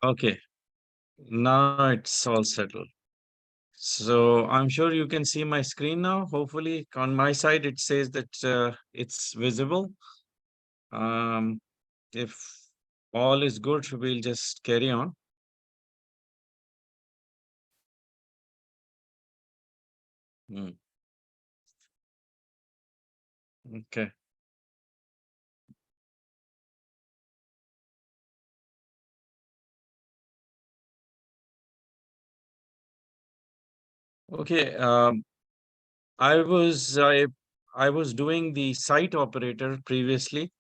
Okay, now it's all settled. So I'm sure you can see my screen now. Hopefully, on my side, it says that it's visible. Um, if all is good, we'll just carry on. Hmm, okay. Okay. I was doing the site operator previously,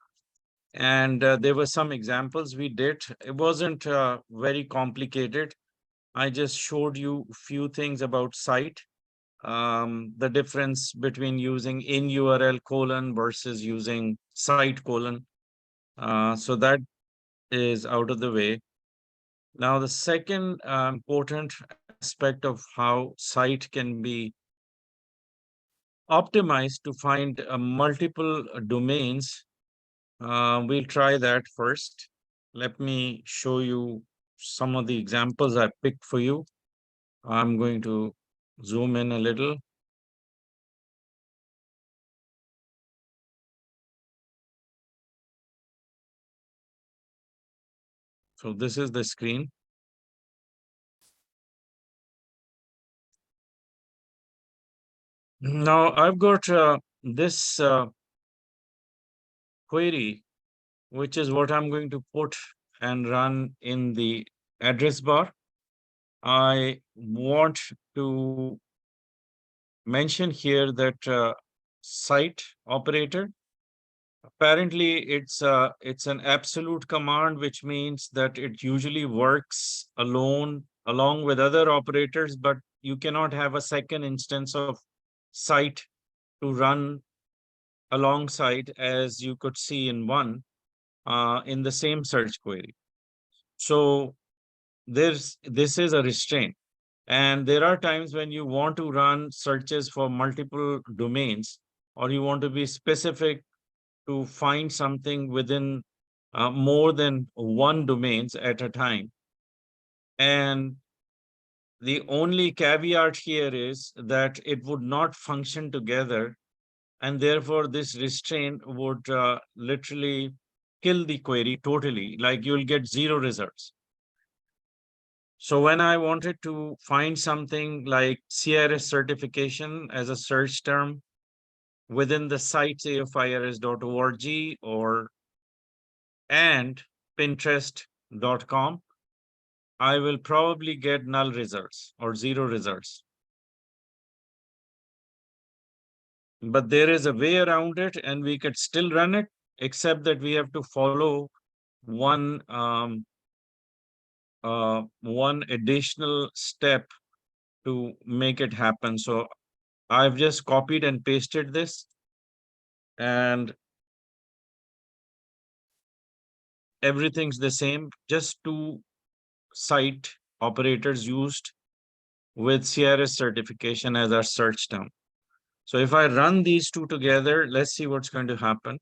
and there were some examples we did. It wasn't very complicated. I just showed you a few things about site, the difference between using in URL colon versus using site colon. So that is out of the way. Now, the second important aspect of how site can be optimized to find multiple domains. We'll try that first. Let me show you some of the examples I picked for you. I'm going to zoom in a little. So this is the screen. Now I've got this query, which is what I'm going to put and run in the address bar. I want to mention here that site operator. Apparently, it's an absolute command, which means that it usually works alone along with other operators, but you cannot have a second instance of site to run alongside, as you could see in one in the same search query. So this is a restraint. And there are times when you want to run searches for multiple domains, or you want to be specific to find something within more than one domains at a time. And the only caveat here is that it would not function together, and therefore this restraint would literally kill the query totally, like you'll get zero results. So when I wanted to find something like CIRS certification as a search term within the sites aofirs.org or and pinterest.com, I will probably get null results or zero results. But there is a way around it, and we could still run it, except that we have to follow one one additional step to make it happen. So I've just copied and pasted this, and everything's the same. Just two site operators used with CRS certification as our search term. So if I run these two together, let's see what's going to happen.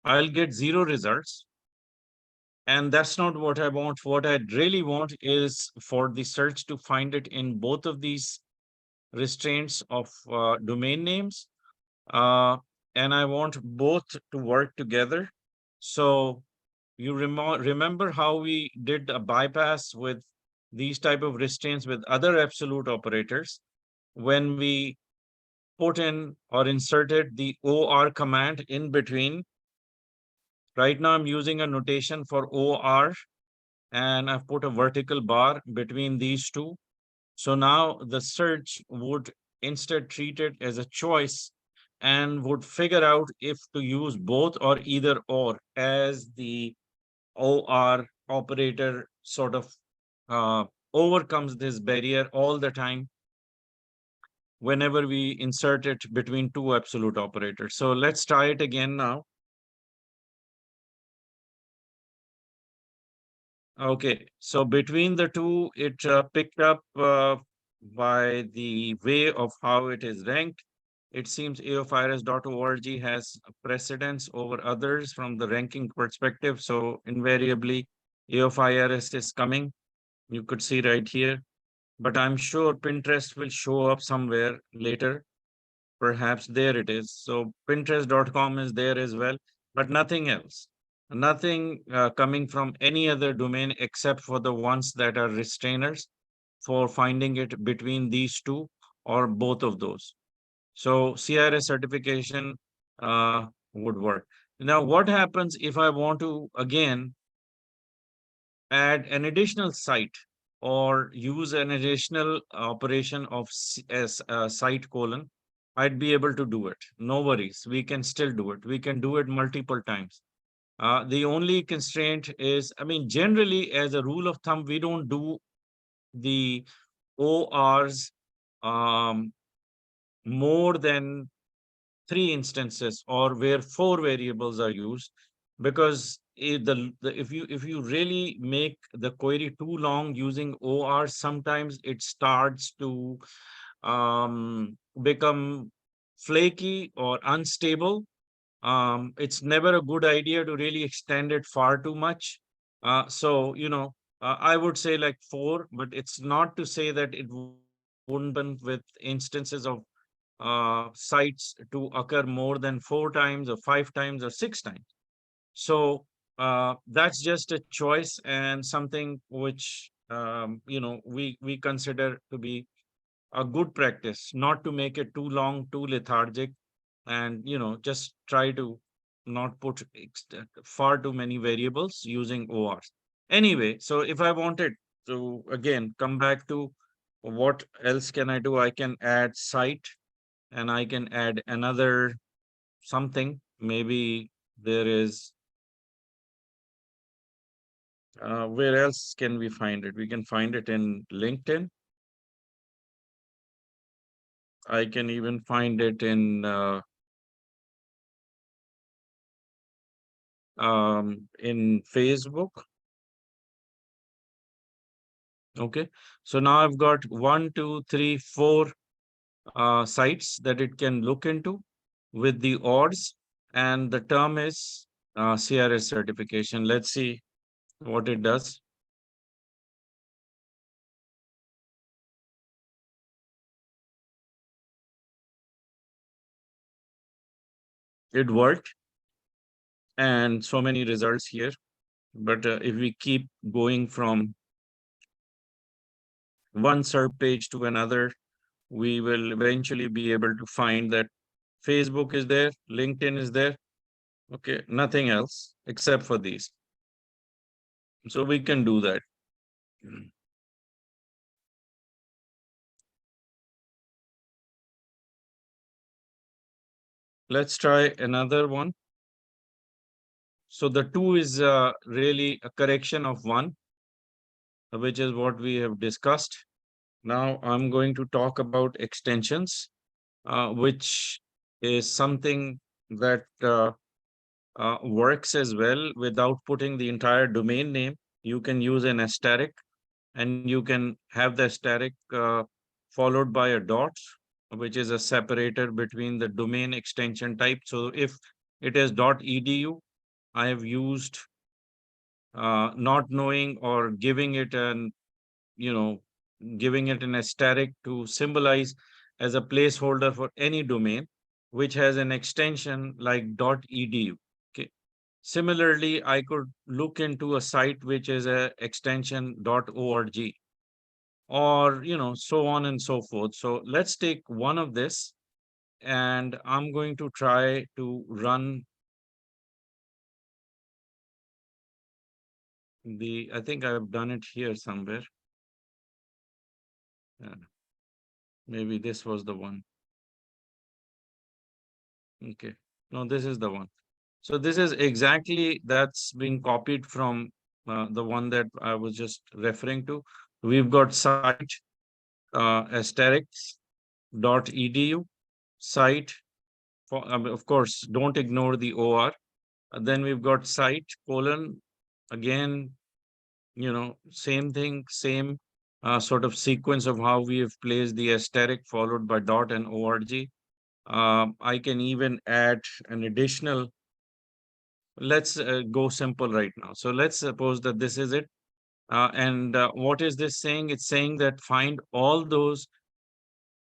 I'll get zero results. And that's not what I want. What I really want is for the search to find it in both of these restraints of domain names. Uh, and I want both to work together. So you remember how we did a bypass with these type of restraints with other absolute operators when we put in or inserted the OR command in between. Right now, I'm using a notation for OR, and I've put a vertical bar between these two. So now the search would instead treat it as a choice and would figure out if to use both or either or as the OR operator sort of overcomes this barrier all the time whenever we insert it between two absolute operators. So let's try it again now. Okay, so between the two, it picked up by the way of how it is ranked. It seems AOFIRS.org has precedence over others from the ranking perspective. So invariably, AOFIRS is coming. You could see right here, but I'm sure Pinterest will show up somewhere later. Perhaps there it is. So Pinterest.com is there as well, but nothing else. Nothing coming from any other domain except for the ones that are restrainers for finding it between these two or both of those. So CIRS certification would work. Now, what happens if I want to again add an additional site or use an additional operation of site colon? I'd be able to do it. No worries. We can still do it. We can do it multiple times. The only constraint is, I mean, generally, as a rule of thumb, we don't do the ORs um, more than 3 instances or where 4 variables are used, because if you really make the query too long using OR, sometimes it starts to become flaky or unstable. It's never a good idea to really extend it far too much. So, I would say like 4, but it's not to say that it wouldn't happen with instances of sites to occur more than 4 times or 5 times or 6 times. So that's just a choice and something which we consider to be a good practice, not to make it too long, too lethargic, and just try to not put far too many variables using ORs. Anyway, so if I wanted to again come back to what else can I do, I can add site and I can add another something. Maybe there is, where else can we find it? We can find it in LinkedIn. I can even find it in Facebook. Okay. So now I've got 1, 2, 3, 4 sites that it can look into with the odds, and the term is CRS certification. Let's see what it does. It worked, and so many results here. But if we keep going from one SERP page to another, we will eventually be able to find that Facebook is there, LinkedIn is there. Okay, nothing else except for these. So we can do that. Let's try another one. So the 2 is really a correction of 1, which is what we have discussed. Now I'm going to talk about extensions, which is something that works as well without putting the entire domain name. You can use an asterisk, and you can have the asterisk followed by a dot, which is a separator between the domain extension type. So if it is .edu, I have used not knowing or giving it you know, giving it an asterisk to symbolize as a placeholder for any domain which has an extension like .edu. Okay. Similarly, I could look into a site which is a extension .org, or so on and so forth. So let's take one of this, and I'm going to try to run I think I've done it here somewhere. Yeah, maybe this was the one. Okay. No, this is the one. So this is exactly that's been copied from the one that I was just referring to. We've got site asterisk .edu site. Of course, don't ignore the OR. Then we've got site colon, again, same thing, same. sort of sequence of how we have placed the asterisk followed by dot and org. I can even add an additional. Let's go simple right now. So let's suppose that this is it. And what is this saying? It's saying that find all those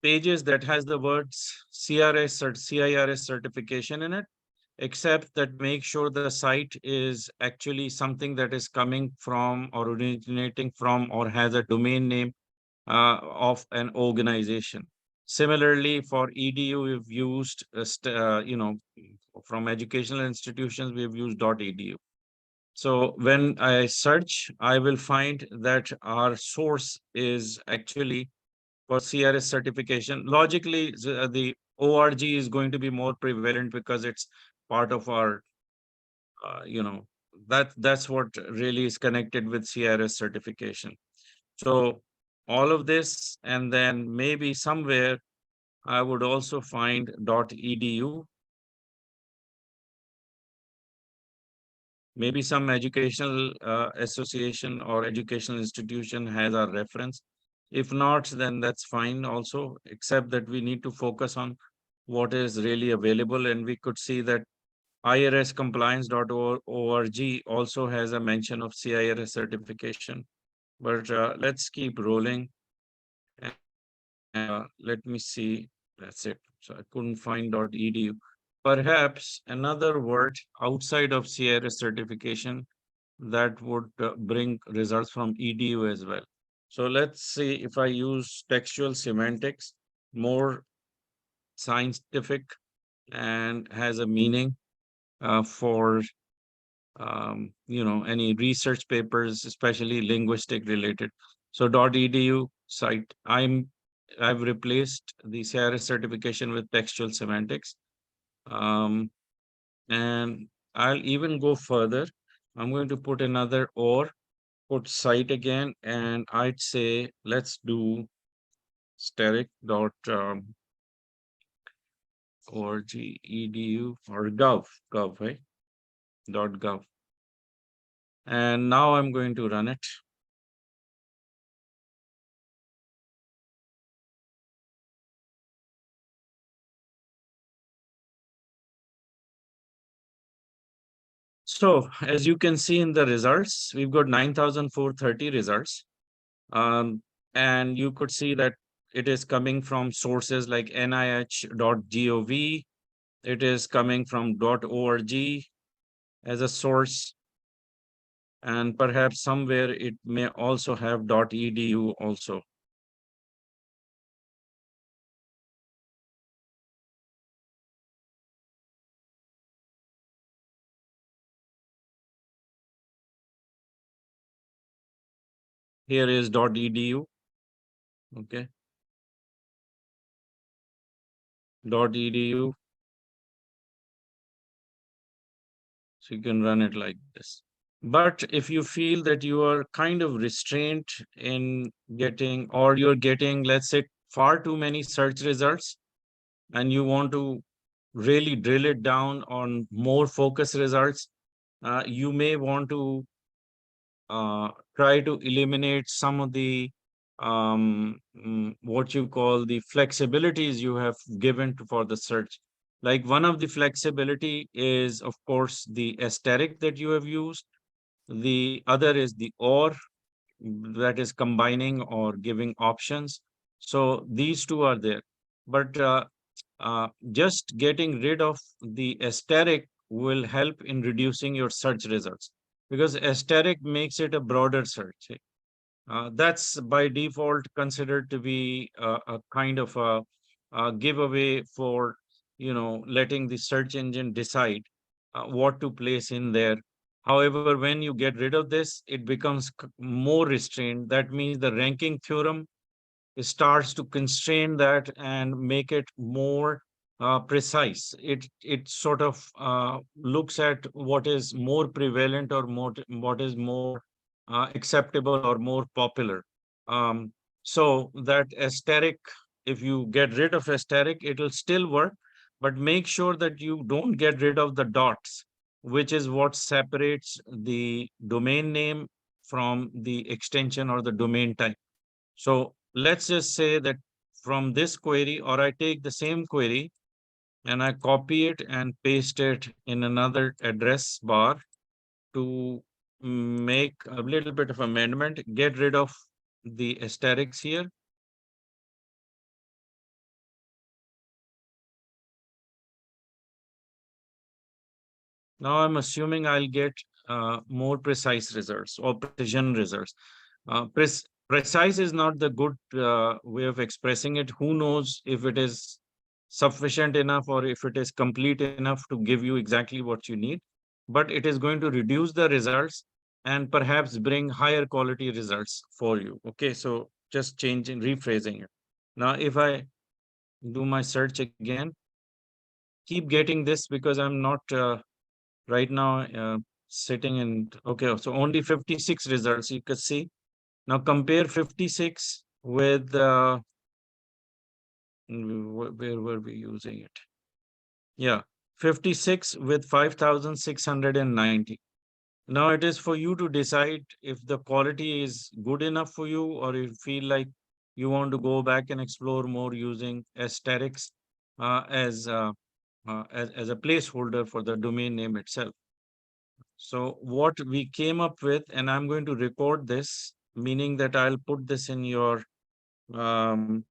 pages that has the words CIRS certification in it, except that make sure the site is actually something that is coming from or originating from or has a domain name of an organization. Similarly, for EDU, we've used, from educational institutions, we've used .edu. So when I search, I will find that our source is actually for CRS certification. Logically, the org is going to be more prevalent because it's part of our, that's what really is connected with CRS certification. So all of this, and then maybe somewhere I would also find .edu. Maybe some educational association or educational institution has our reference. If not, then that's fine also, except that we need to focus on what is really available. And we could see that irscompliance.org also has a mention of CIRS certification. But let's keep rolling. Let me see. That's it. So I couldn't find .edu. Perhaps another word outside of CIRS certification that would bring results from EDU as well. So let's see if I use textual semantics, more scientific and has a meaning for any research papers, especially linguistic related. So .edu site, I've replaced the CIRS certification with textual semantics. And I'll even go further. I'm going to put another or, put site again, and I'd say let's do steric dot org edu or gov, right? .gov. And now I'm going to run it. So as you can see in the results, we've got 9,430 results. And you could see that it is coming from sources like nih.gov. It is coming from .org as a source. And perhaps somewhere it may also have .edu also. Here is .edu. Okay. .edu. So you can run it like this. But if you feel that you are kind of restrained in getting, or you're getting, let's say, far too many search results, and you want to really drill it down on more focused results, you may want to try to eliminate some of the what you call the flexibilities you have given for the search. Like one of the flexibility is, of course, the asterisk that you have used. The other is the or, that is combining or giving options. So these two are there. But just getting rid of the asterisk will help in reducing your search results, because asterisk makes it a broader search. That's by default considered to be a kind of a giveaway for letting the search engine decide what to place in there. However, when you get rid of this, it becomes more restrained. That means the ranking theorem starts to constrain that and make it more precise. It sort of looks at what is more prevalent or more what is more acceptable or more popular. Um, so that asterisk, if you get rid of asterisk, it'll still work, but make sure that you don't get rid of the dots, which is what separates the domain name from the extension or the domain type. So let's just say that from this query, or I take the same query and I copy it and paste it in another address bar to make a little bit of amendment, get rid of the asterisks here. Now I'm assuming I'll get more precise results or precision results. Precise is not the good way of expressing it. Who knows if it is sufficient enough or if it is complete enough to give you exactly what you need, but it is going to reduce the results and perhaps bring higher quality results for you. Okay, so just changing, rephrasing it. Now, if I do my search again, keep getting this because I'm not right now sitting in, okay, so only 56 results you could see. Now compare 56 with, where were we using it? Yeah, 56 with 5,690. Now it is for you to decide if the quality is good enough for you or you feel like you want to go back and explore more using asterisks as a placeholder for the domain name itself. So what we came up with, and I'm going to record this, meaning that I'll put this in your, um,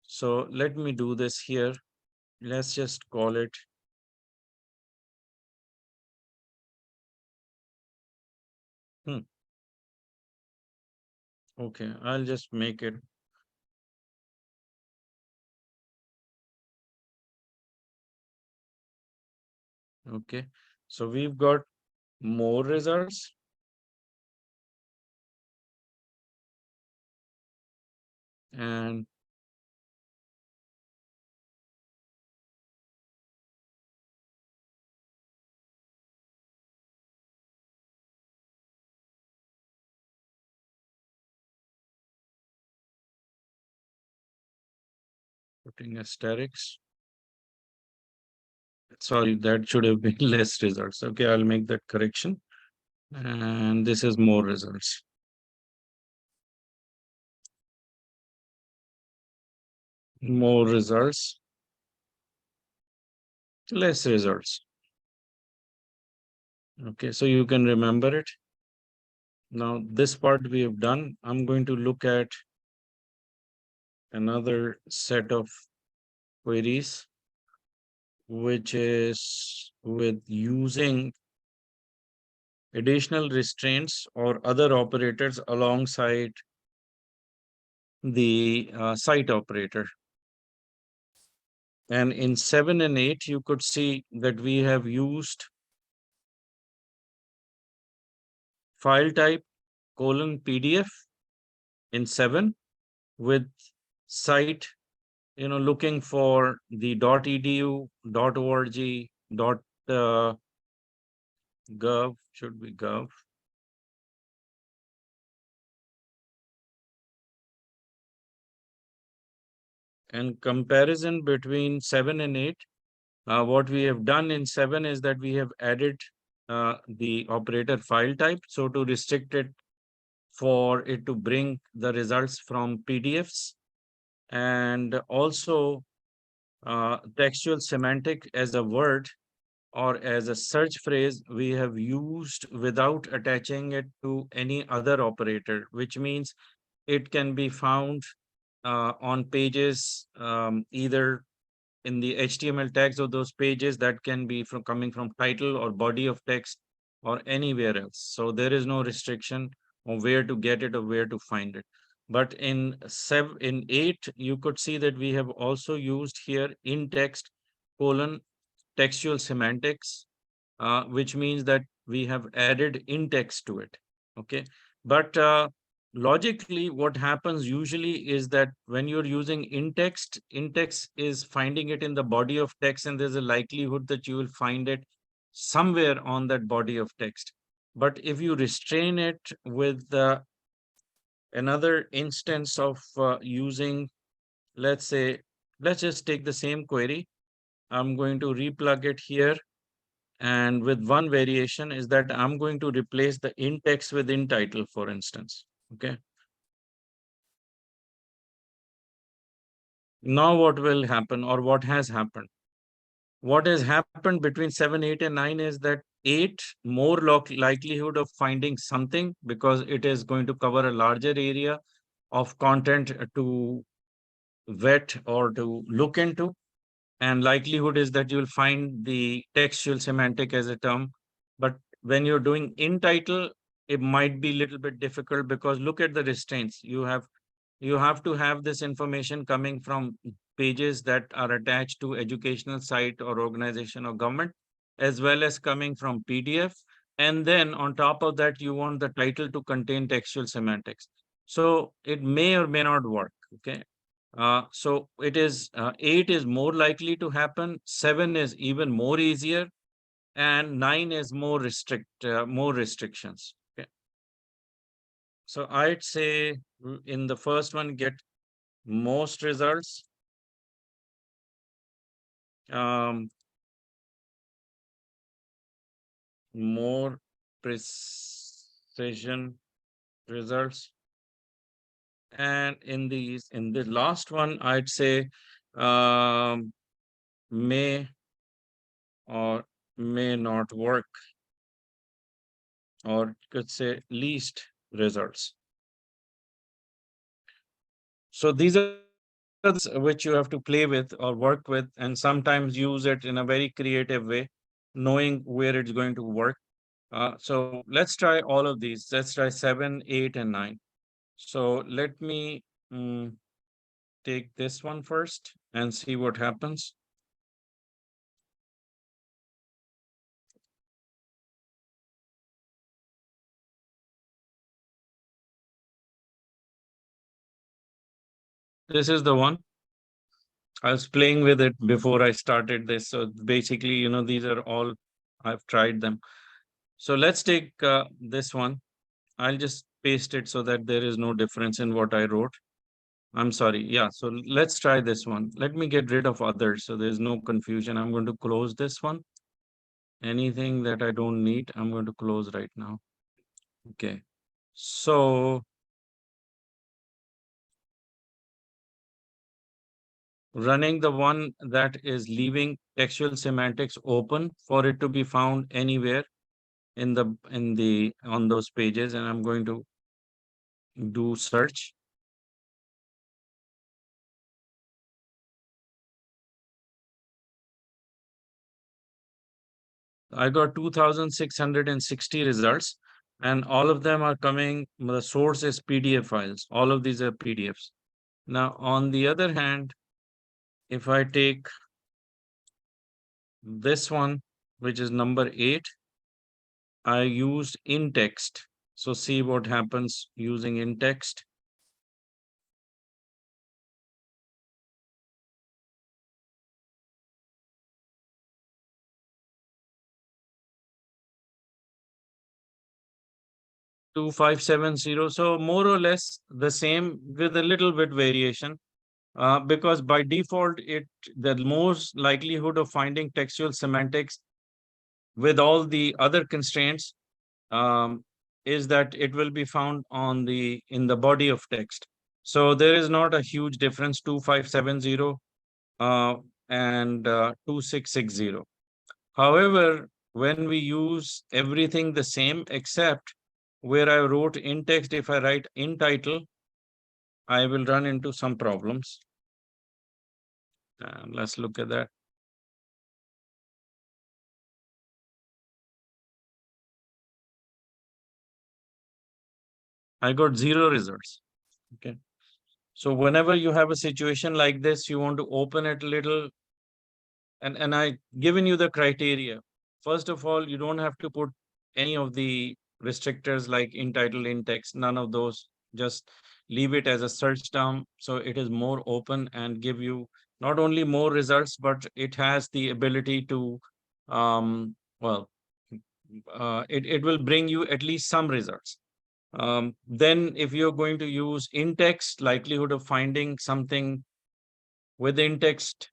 so let me do this here. Let's just call it, hmm, okay, I'll just make it, okay. So we've got more results and putting asterisks. Sorry, that should have been less results. Okay, I'll make that correction. And this is more results. More results, less results. Okay, so you can remember it. Now, this part we have done. I'm going to look at another set of queries, which is with using additional restraints or other operators alongside the site operator. And in 7 and 8, you could see that we have used file type colon PDF in 7 with site, looking for the .edu, .org, uh, .gov, should be gov. And comparison between 7 and 8, what we have done in 7 is that we have added the operator file type. So to restrict it for it to bring the results from PDFs, and also textual semantic as a word or as a search phrase we have used without attaching it to any other operator, which means it can be found on pages, either in the HTML tags of those pages that can be from coming from title or body of text or anywhere else. So there is no restriction on where to get it or where to find it. But in 8, you could see that we have also used here in text colon textual semantics, which means that we have added in text to it. Okay. But logically, what happens usually is that when you're using in text is finding it in the body of text, and there's a likelihood that you will find it somewhere on that body of text. But if you restrain it with another instance of using, let's say, let's just take the same query. I'm going to replug it here. And with one variation is that I'm going to replace the in text with in title, for instance. Okay. Now what will happen, or what has happened? What has happened between 7, 8, and 9 is that 8 more likelihood of finding something, because it is going to cover a larger area of content to vet or to look into. And likelihood is that you'll find the textual semantic as a term. But when you're doing in title, it might be a little bit difficult, because look at the restraints. You have to have this information coming from pages that are attached to educational site or organization or government, as well as coming from PDF. And then on top of that, you want the title to contain textual semantics. So it may or may not work. Okay. So it is 8 is more likely to happen. 7 is even more easier, and 9 is more restrictions. Okay. So I'd say in the first one, get most results. Um, more precision results. And in the last one, I'd say um, may or may not work, or could say least results. So these are which you have to play with or work with, and sometimes use it in a very creative way, knowing where it's going to work. So let's try all of these. Let's try 7, 8, and 9. So let me take this one first and see what happens. This is the one. I was playing with it before I started this. So basically, these are all, I've tried them. So let's take this one. I'll just paste it so that there is no difference in what I wrote. I'm sorry. Yeah. So let's try this one. Let me get rid of others so there's no confusion. I'm going to close this one. Anything that I don't need, I'm going to close right now. Okay. So running the one that is leaving textual semantics open for it to be found anywhere on those pages, and I'm going to do search. I got 2,660 results, and all of them are coming. The source is PDF files. All of these are PDFs. Now, on the other hand, if I take this one, which is number 8, I used in text. So see what happens using in text. Two 570. So more or less the same with a little bit variation. Because by default, the most likelihood of finding textual semantics with all the other constraints is that it will be found in the body of text. So there is not a huge difference, 2570 and 2660. However, when we use everything the same, except where I wrote in text, if I write in title, I will run into some problems. Let's look at that. I got 0 results. Okay. So whenever you have a situation like this, you want to open it a little, and I given you the criteria. First of all, you don't have to put any of the restrictors like in title, in text, none of those. Just leave it as a search term, so it is more open and give you not only more results, but it has the ability to well, it will bring you at least some results. Then if you're going to use in text, likelihood of finding something with in text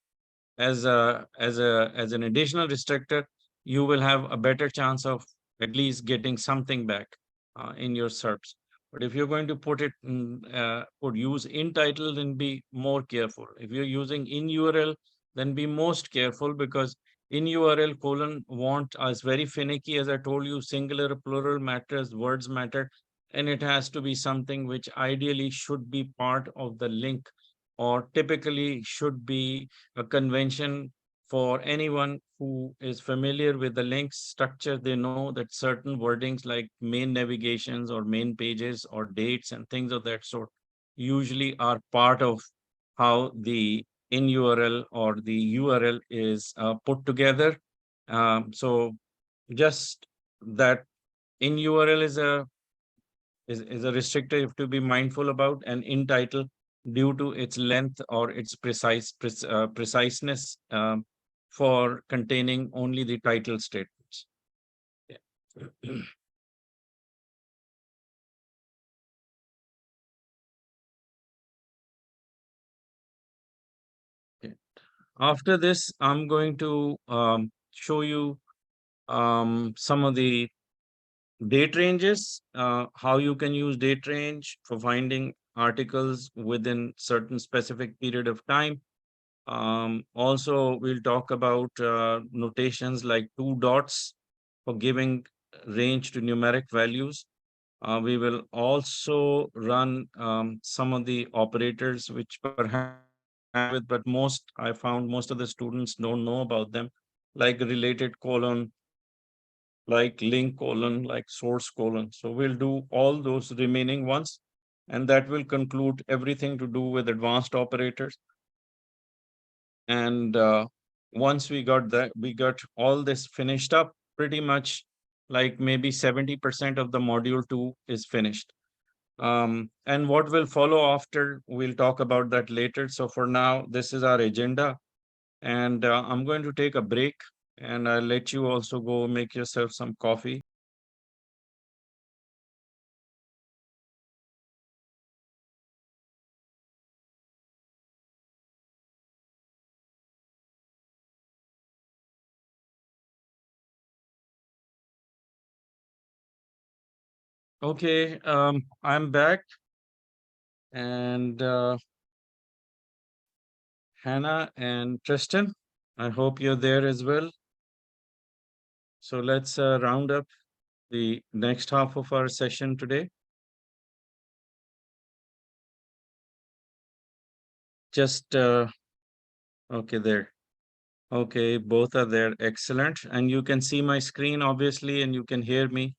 as an additional restrictor, you will have a better chance of at least getting something back in your SERPs. But if you're going to put it put use in title, then be more careful. If you're using in URL, then be most careful, because in URL colon want is very finicky. As I told you, singular, plural matters, words matter, and it has to be something which ideally should be part of the link, or typically should be a convention for anyone who is familiar with the link structure. They know that certain wordings like main navigations or main pages or dates and things of that sort usually are part of how the in URL or the URL is put together. So just that in URL is a restrictor you have to be mindful about, and in title, due to its length or its preciseness, for containing only the title statements. Yeah. Okay. After this, I'm going to show you some of the date ranges, how you can use date range for finding articles within certain specific period of time. Also, we'll talk about notations like two dots for giving range to numeric values. We will also run some of the operators which perhaps you're familiar with, but I found most of the students don't know about them, like related colon, like link colon, like source colon. So we'll do all those remaining ones, and that will conclude everything to do with advanced operators. And once we got all this finished up, pretty much like maybe 70% of the module 2 is finished. And what will follow after, we'll talk about that later. So for now, this is our agenda, and I'm going to take a break, and I'll let you also go make yourself some coffee. Okay, I'm back, and Hannah and Tristan, I hope you're there as well. So let's round up the next half of our session today. Just okay there. Okay, both are there. Excellent. And you can see my screen obviously, and you can hear me.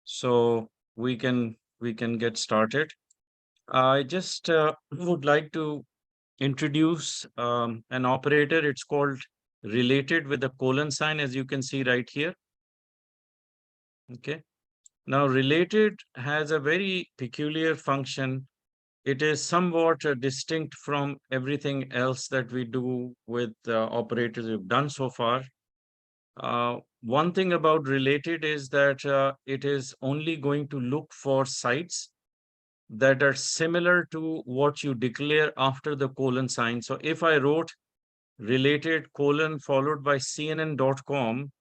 So we can get started. I just would like to introduce an operator. It's called related with the colon sign, as you can see right here. Okay. Now related has a very peculiar function. It is somewhat distinct from everything else that we do with operators we've done so far. One thing about related is that it is only going to look for sites that are similar to what you declare after the colon sign. So if I wrote related colon followed by CNN.com,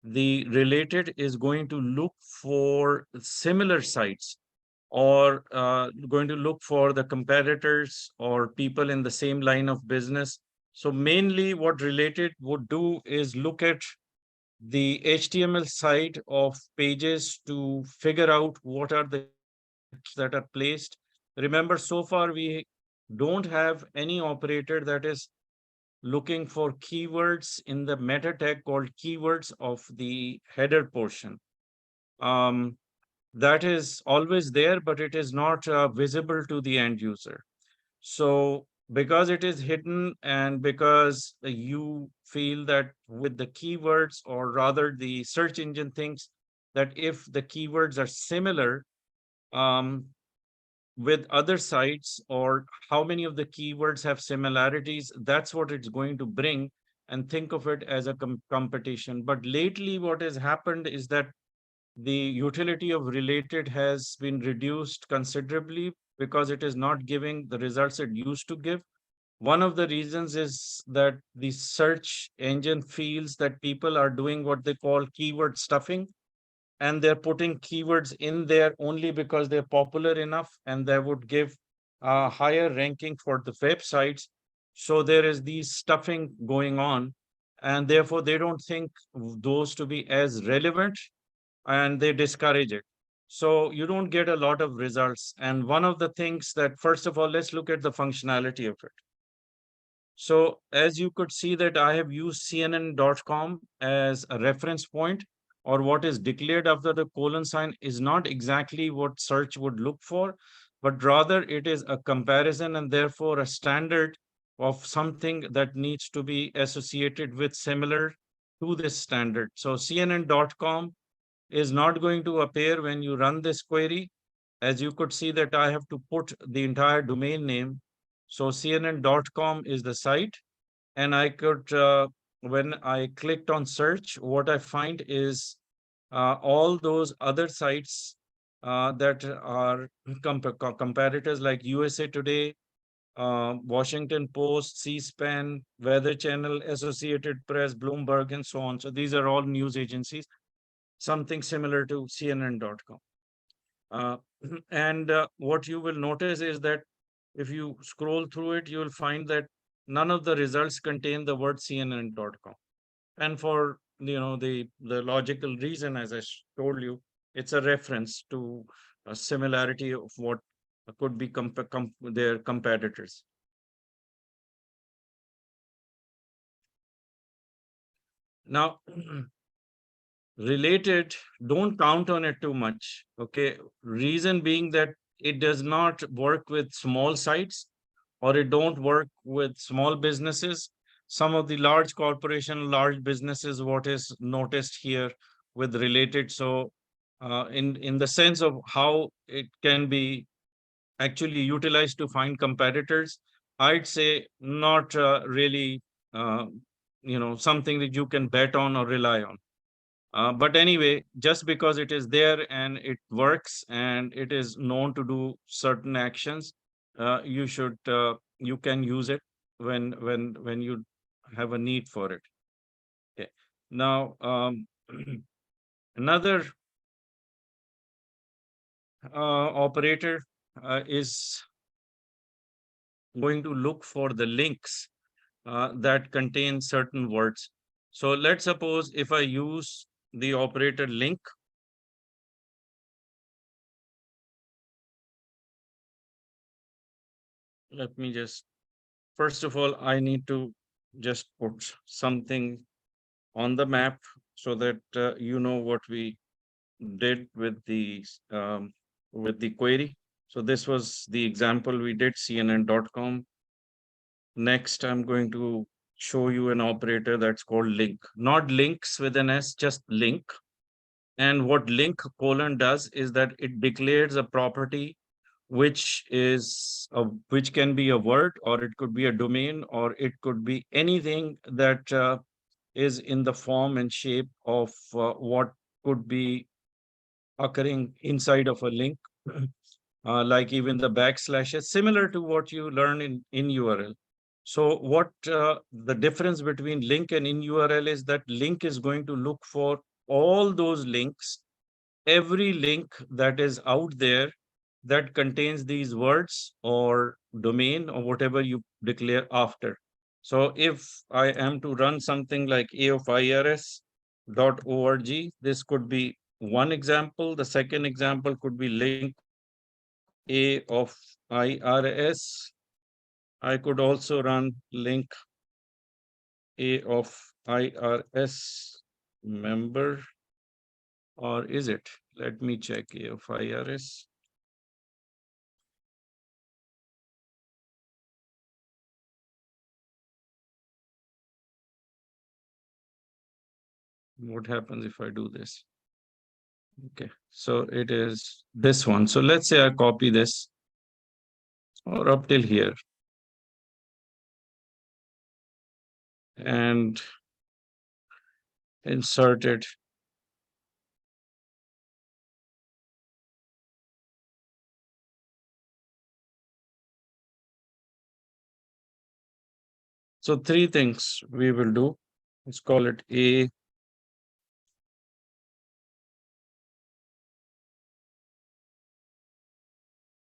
the related is going to look for similar sites, or going to look for the competitors or people in the same line of business. So mainly what related would do is look at the HTML side of pages to figure out what are the that are placed. Remember, so far we don't have any operator that is looking for keywords in the meta tag called keywords of the header portion. Um, that is always there, but it is not visible to the end user. So because it is hidden, and because you feel that with the keywords, or rather the search engine thinks that if the keywords are similar um, with other sites, or how many of the keywords have similarities, that's what it's going to bring, and think of it as a competition. But lately what has happened is that the utility of related has been reduced considerably, because it is not giving the results it used to give. One of the reasons is that the search engine feels that people are doing what they call keyword stuffing. and they're putting keywords in there only because they're popular enough and they would give a higher ranking for the websites. So there is these stuffing going on, and therefore they don't think those to be as relevant, and they discourage it. So you don't get a lot of results. And one of the things that, first of all, let's look at the functionality of it. So as you could see that I have used CNN.com as a reference point, or what is declared after the colon sign is not exactly what search would look for, but rather it is a comparison and therefore a standard of something that needs to be associated with similar to this standard. So CNN.com is not going to appear when you run this query. As you could see that I have to put the entire domain name. So CNN.com is the site, and I could, when I clicked on search, what I find is all those other sites that are comparators like USA Today, Washington Post, C-SPAN, Weather Channel, Associated Press, Bloomberg, and so on. So these are all news agencies, something similar to CNN.com. Uh, and what you will notice is that if you scroll through it, you will find that none of the results contain the word CNN.com. And for the logical reason, as I told you, it's a reference to a similarity of what could be their competitors. Now, related, don't count on it too much. Okay. Reason being that it does not work with small sites, or it don't work with small businesses. Some of the large corporation, large businesses, what is noticed here with related. So in the sense of how it can be actually utilized to find competitors, I'd say not really uh, something that you can bet on or rely on. But anyway, just because it is there and it works and it is known to do certain actions, you can use it when you have a need for it. Okay. Now, another operator is going to look for the links that contain certain words. So let's suppose if I use the operator link. Let me just, first of all, I need to just put something on the map so that you know what we did with the query. So this was the example we did, CNN.com. Next, I'm going to show you an operator that's called link, not links with an S, just link. And what link colon does is that it declares a property which can be a word, or it could be a domain, or it could be anything that is in the form and shape of what could be occurring inside of a link, like even the backslashes, similar to what you learn in URL. So what the difference between link and in URL is that link is going to look for all those links, every link that is out there that contains these words or domain or whatever you declare after. So if I am to run something like AOFIRS.org, this could be one example. The second example could be link A of IRS. I could also run link A of IRS member, or is it? Let me check A of IRS. What happens if I do this? Okay, so it is this one. So let's say I copy this or up till here and insert it. So three things we will do. Let's call it A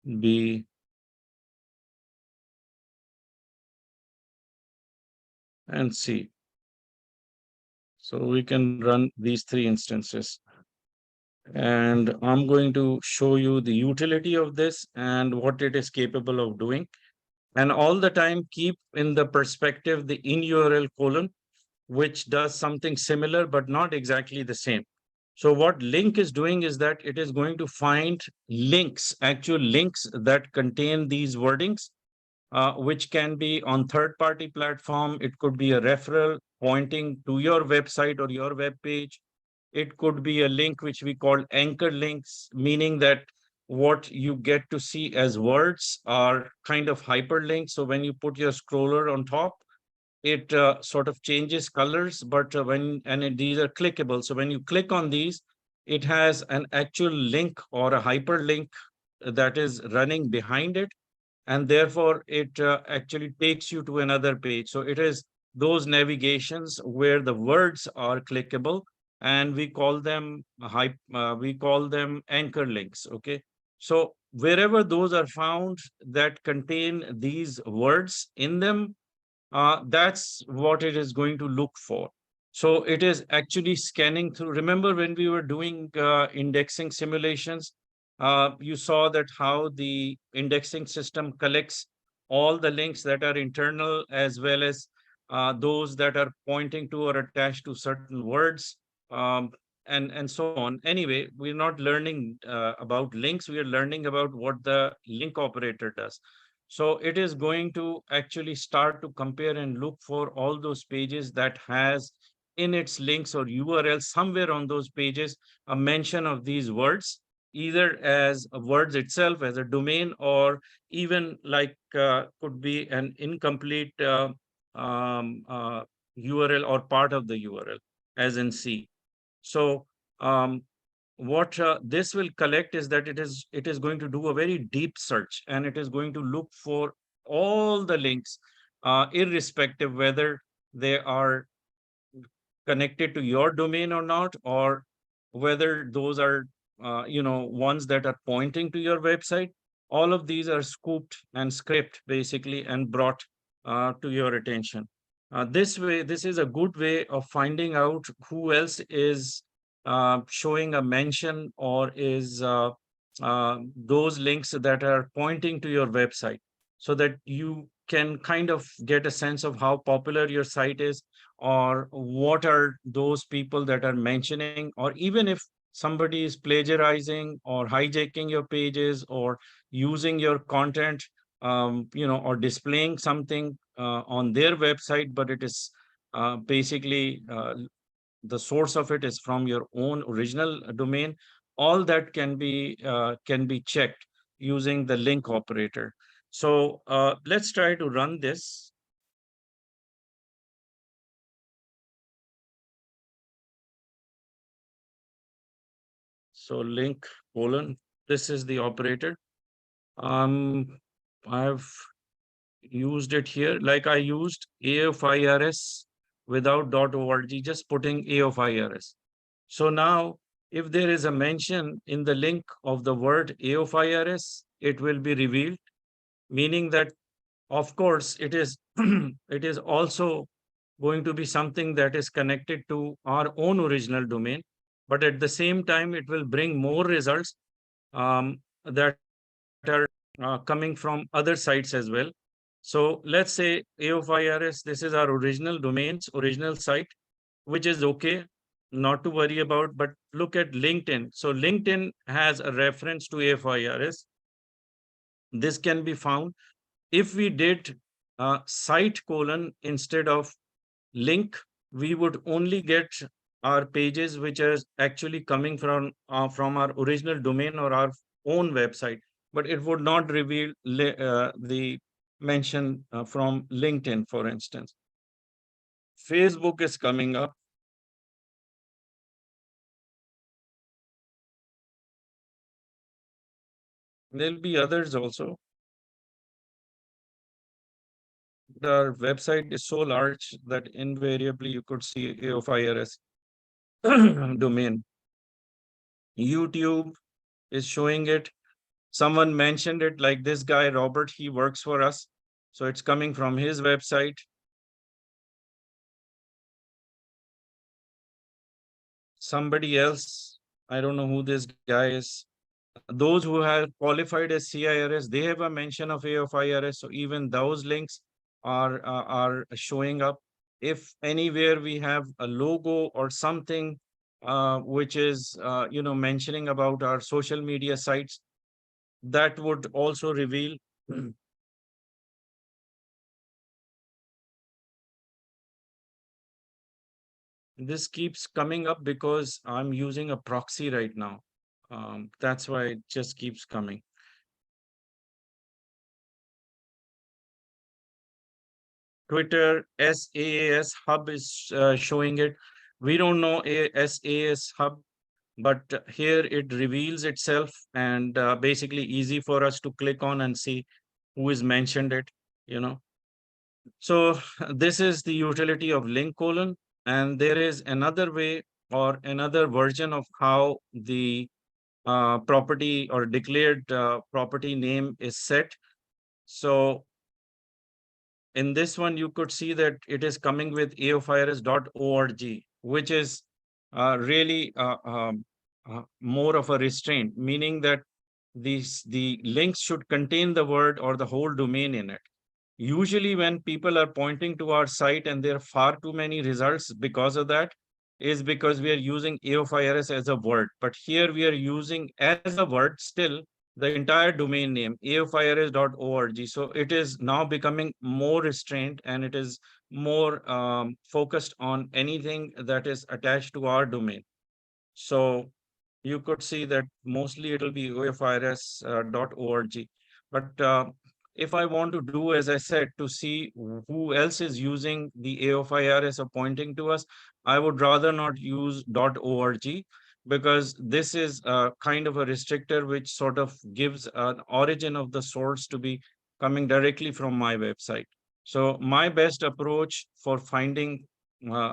B, and C. So we can run these three instances. And I'm going to show you the utility of this and what it is capable of doing. And all the time, keep in the perspective the in URL colon, which does something similar, but not exactly the same. So what link is doing is that it is going to find links, actual links that contain these wordings, which can be on third-party platform. It could be a referral pointing to your website or your web page. It could be a link which we call anchor links, meaning that what you get to see as words are kind of hyperlinks. So when you put your scroller on top, it sort of changes colors, but these are clickable. So when you click on these, it has an actual link or a hyperlink that is running behind it, and therefore it actually takes you to another page. So it is those navigations where the words are clickable, and we call them anchor links. Okay, so wherever those are found that contain these words in them, that's what it is going to look for. So it is actually scanning through. Remember when we were doing indexing simulations, you saw that how the indexing system collects all the links that are internal as well as those that are pointing to or attached to certain words, um, and so on. Anyway, we're not learning about links. We are learning about what the link operator does. So it is going to actually start to compare and look for all those pages that has in its links or URL somewhere on those pages a mention of these words, either as a words itself as a domain, or even like could be an incomplete URL or part of the URL, as in C. So um, what this will collect is that it is going to do a very deep search, and it is going to look for all the links, irrespective whether they are connected to your domain or not, or whether those are ones that are pointing to your website. All of these are scooped and scraped basically and brought to your attention. This is a good way of finding out who else is showing a mention or is those links that are pointing to your website, so that you can kind of get a sense of how popular your site is, or what are those people that are mentioning, or even if somebody is plagiarizing or hijacking your pages or using your content, or displaying something on their website, but it is basically the source of it is from your own original domain. All that can be checked using the link operator. So let's try to run this. So link colon, this is the operator. I've used it here, like I used AOFIRS without .org, just putting AOFIRS. So now, if there is a mention in the link of the word AOFIRS, it will be revealed, meaning that, of course, it is it is also going to be something that is connected to our own original domain, but at the same time, it will bring more results that are coming from other sites as well. So let's say AOFIRS, this is our original domain's original site, which is okay, not to worry about, but look at LinkedIn. So LinkedIn has a reference to AOFIRS. This can be found if we did site colon instead of link, we would only get our pages which are actually coming from our original domain or our own website, but it would not reveal the mention from LinkedIn, for instance. Facebook is coming up. There'll be others also. The website is so large that invariably you could see AOFIRS domain. YouTube is showing it. Someone mentioned it, like this guy, Robert, he works for us. So it's coming from his website. Somebody else, I don't know who this guy is. Those who have qualified as CIRS, they have a mention of AOFIRS. So even those links are showing up. If anywhere we have a logo or something which is mentioning about our social media sites, that would also reveal. This keeps coming up because I'm using a proxy right now. That's why it just keeps coming. Twitter SaaS Hub is showing it. We don't know SaaS Hub, but here it reveals itself, and basically easy for us to click on and see who is mentioned it, you know. So this is the utility of link colon, and there is another way or another version of how the property or declared property name is set. So in this one, you could see that it is coming with aofirs.org, which is really more of a restraint, meaning that the links should contain the word or the whole domain in it. Usually when people are pointing to our site and there are far too many results because of that, is because we are using AOFIRS as a word. But here we are using as a word still the entire domain name, aofirs.org. So it is now becoming more restrained, and it is more focused on anything that is attached to our domain. So you could see that mostly it will be ofirs.org. But if I want to do, as I said, to see who else is using the AOFIRS or pointing to us, I would rather not use .org, because this is a kind of a restrictor which sort of gives an origin of the source to be coming directly from my website. So my best approach for finding,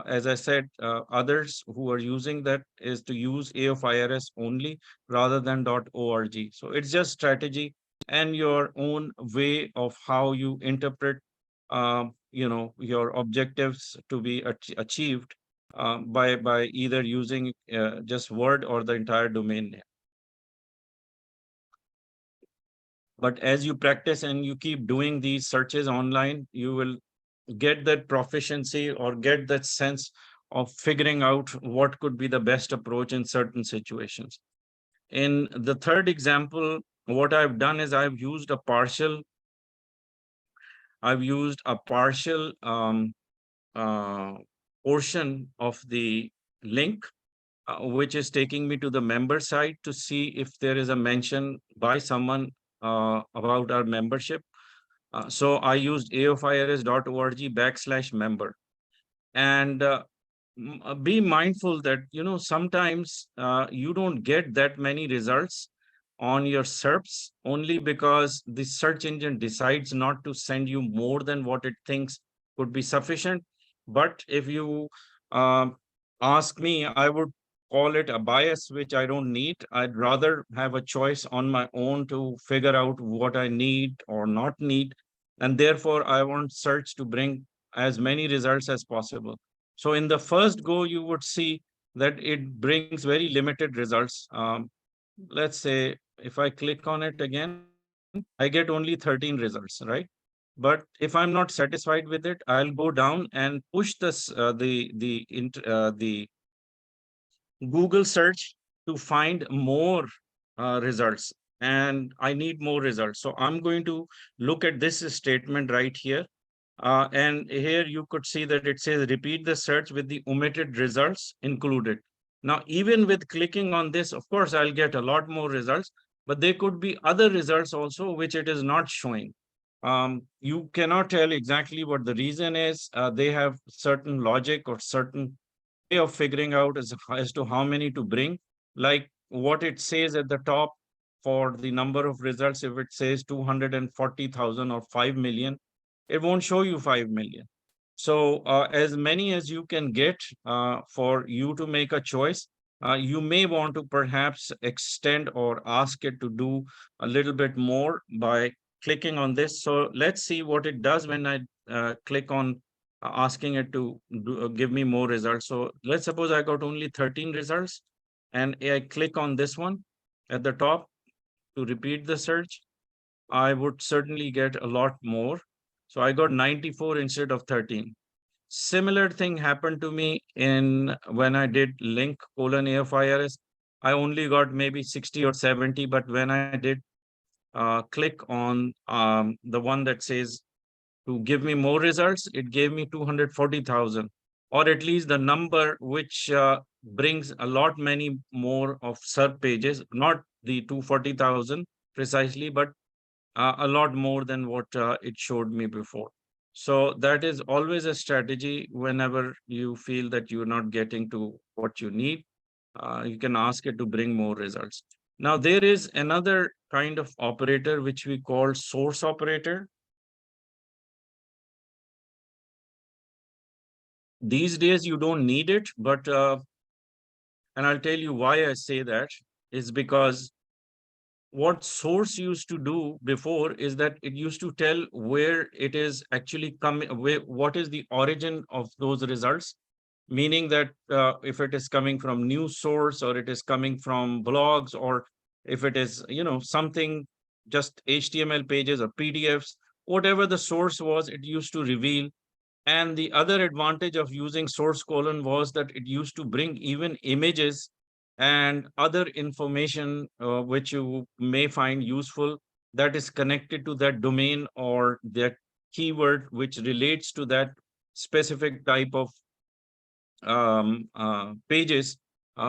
as I said, others who are using that is to use AOFIRS only rather than .org. So it's just strategy and your own way of how you interpret, your objectives to be achieved by either using just word or the entire domain name. But as you practice and you keep doing these searches online, you will get that proficiency or get that sense of figuring out what could be the best approach in certain situations. In the third example, what I've done is I've used a partial uh, portion of the link, which is taking me to the member site to see if there is a mention by someone about our membership. So I used aofirs.org/member. And be mindful that, sometimes you don't get that many results on your SERPs only because the search engine decides not to send you more than what it thinks could be sufficient. But if you um, ask me, I would call it a bias, which I don't need. I'd rather have a choice on my own to figure out what I need or not need. And therefore, I want search to bring as many results as possible. So in the first go, you would see that it brings very limited results. Let's say if I click on it again, I get only 13 results, right? But if I'm not satisfied with it, I'll go down and push this the Google search to find more results, and I need more results. So I'm going to look at this statement right here. And here you could see that it says repeat the search with the omitted results included. Now, even with clicking on this, of course, I'll get a lot more results, but there could be other results also which it is not showing. You cannot tell exactly what the reason is. They have certain logic or certain way of figuring out as to how many to bring, like what it says at the top for the number of results. If it says 240,000 or 5 million, it won't show you 5 million. So as many as you can get for you to make a choice. You may want to perhaps extend or ask it to do a little bit more by clicking on this. So let's see what it does when I click on asking it to give me more results. So let's suppose I got only 13 results and I click on this one at the top to repeat the search. I would certainly get a lot more. So I got 94 instead of 13. Similar thing happened to me in when I did link colon AOFIRS. I only got maybe 60 or 70, but when I did click on the one that says to give me more results, it gave me 240,000, or at least the number which brings a lot many more of SERP pages, not the 240,000 precisely, but a lot more than what it showed me before. So that is always a strategy whenever you feel that you're not getting to what you need. You can ask it to bring more results. Now, there is another kind of operator which we call source operator. These days, you don't need it, but, and I'll tell you why I say that, is because what source used to do before is that it used to tell where it is actually coming, where, what is the origin of those results, meaning that if it is coming from news source or it is coming from blogs, or if it is, something just HTML pages or PDFs, whatever the source was, it used to reveal. And the other advantage of using source colon was that it used to bring even images and other information which you may find useful, that is connected to that domain or that keyword which relates to that specific type of pages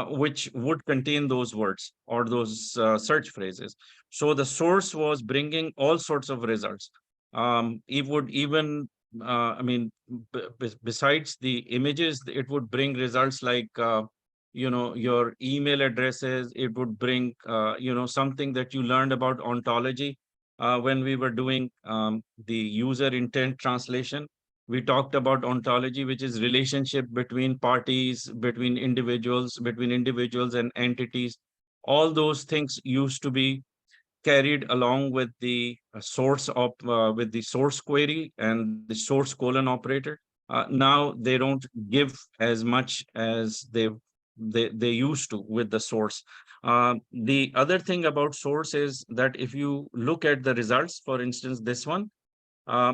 which would contain those words or those search phrases. So the source was bringing all sorts of results. It would even, I mean, besides the images, it would bring results like, your email addresses. It would bring, something that you learned about ontology when we were doing the user intent translation. We talked about ontology, which is relationship between parties, between individuals and entities. All those things used to be carried along with the source of with the source query and the source colon operator. Now they don't give as much as they used to with the source. The other thing about source is that if you look at the results, for instance, this one,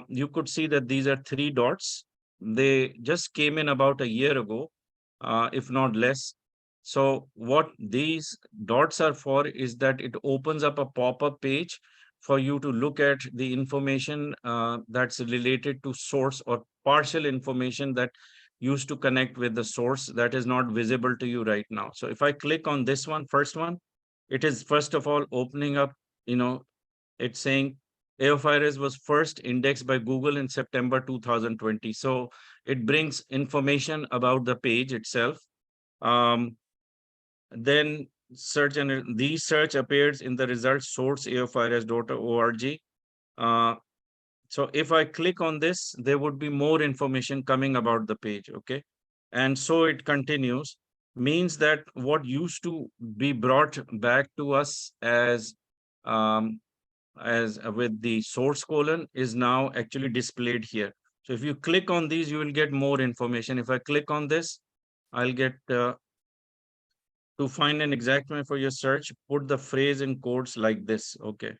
you could see that these are three dots. They just came in about a year ago, if not less. So what these dots are for is that it opens up a pop-up page for you to look at the information that's related to source, or partial information that used to connect with the source that is not visible to you right now. So if I click on this one, first one, it is first of all opening up, it's saying AOFIRS was first indexed by Google in September 2020. So it brings information about the page itself. Then search, and the search appears in the results source aofirs.org. Uh, so if I click on this, there would be more information coming about the page. Okay. And so it continues, means that what used to be brought back to us um, as with the source colon is now actually displayed here. So if you click on these, you will get more information. If I click on this, I'll get to find an exact name for your search, put the phrase in quotes like this. Okay.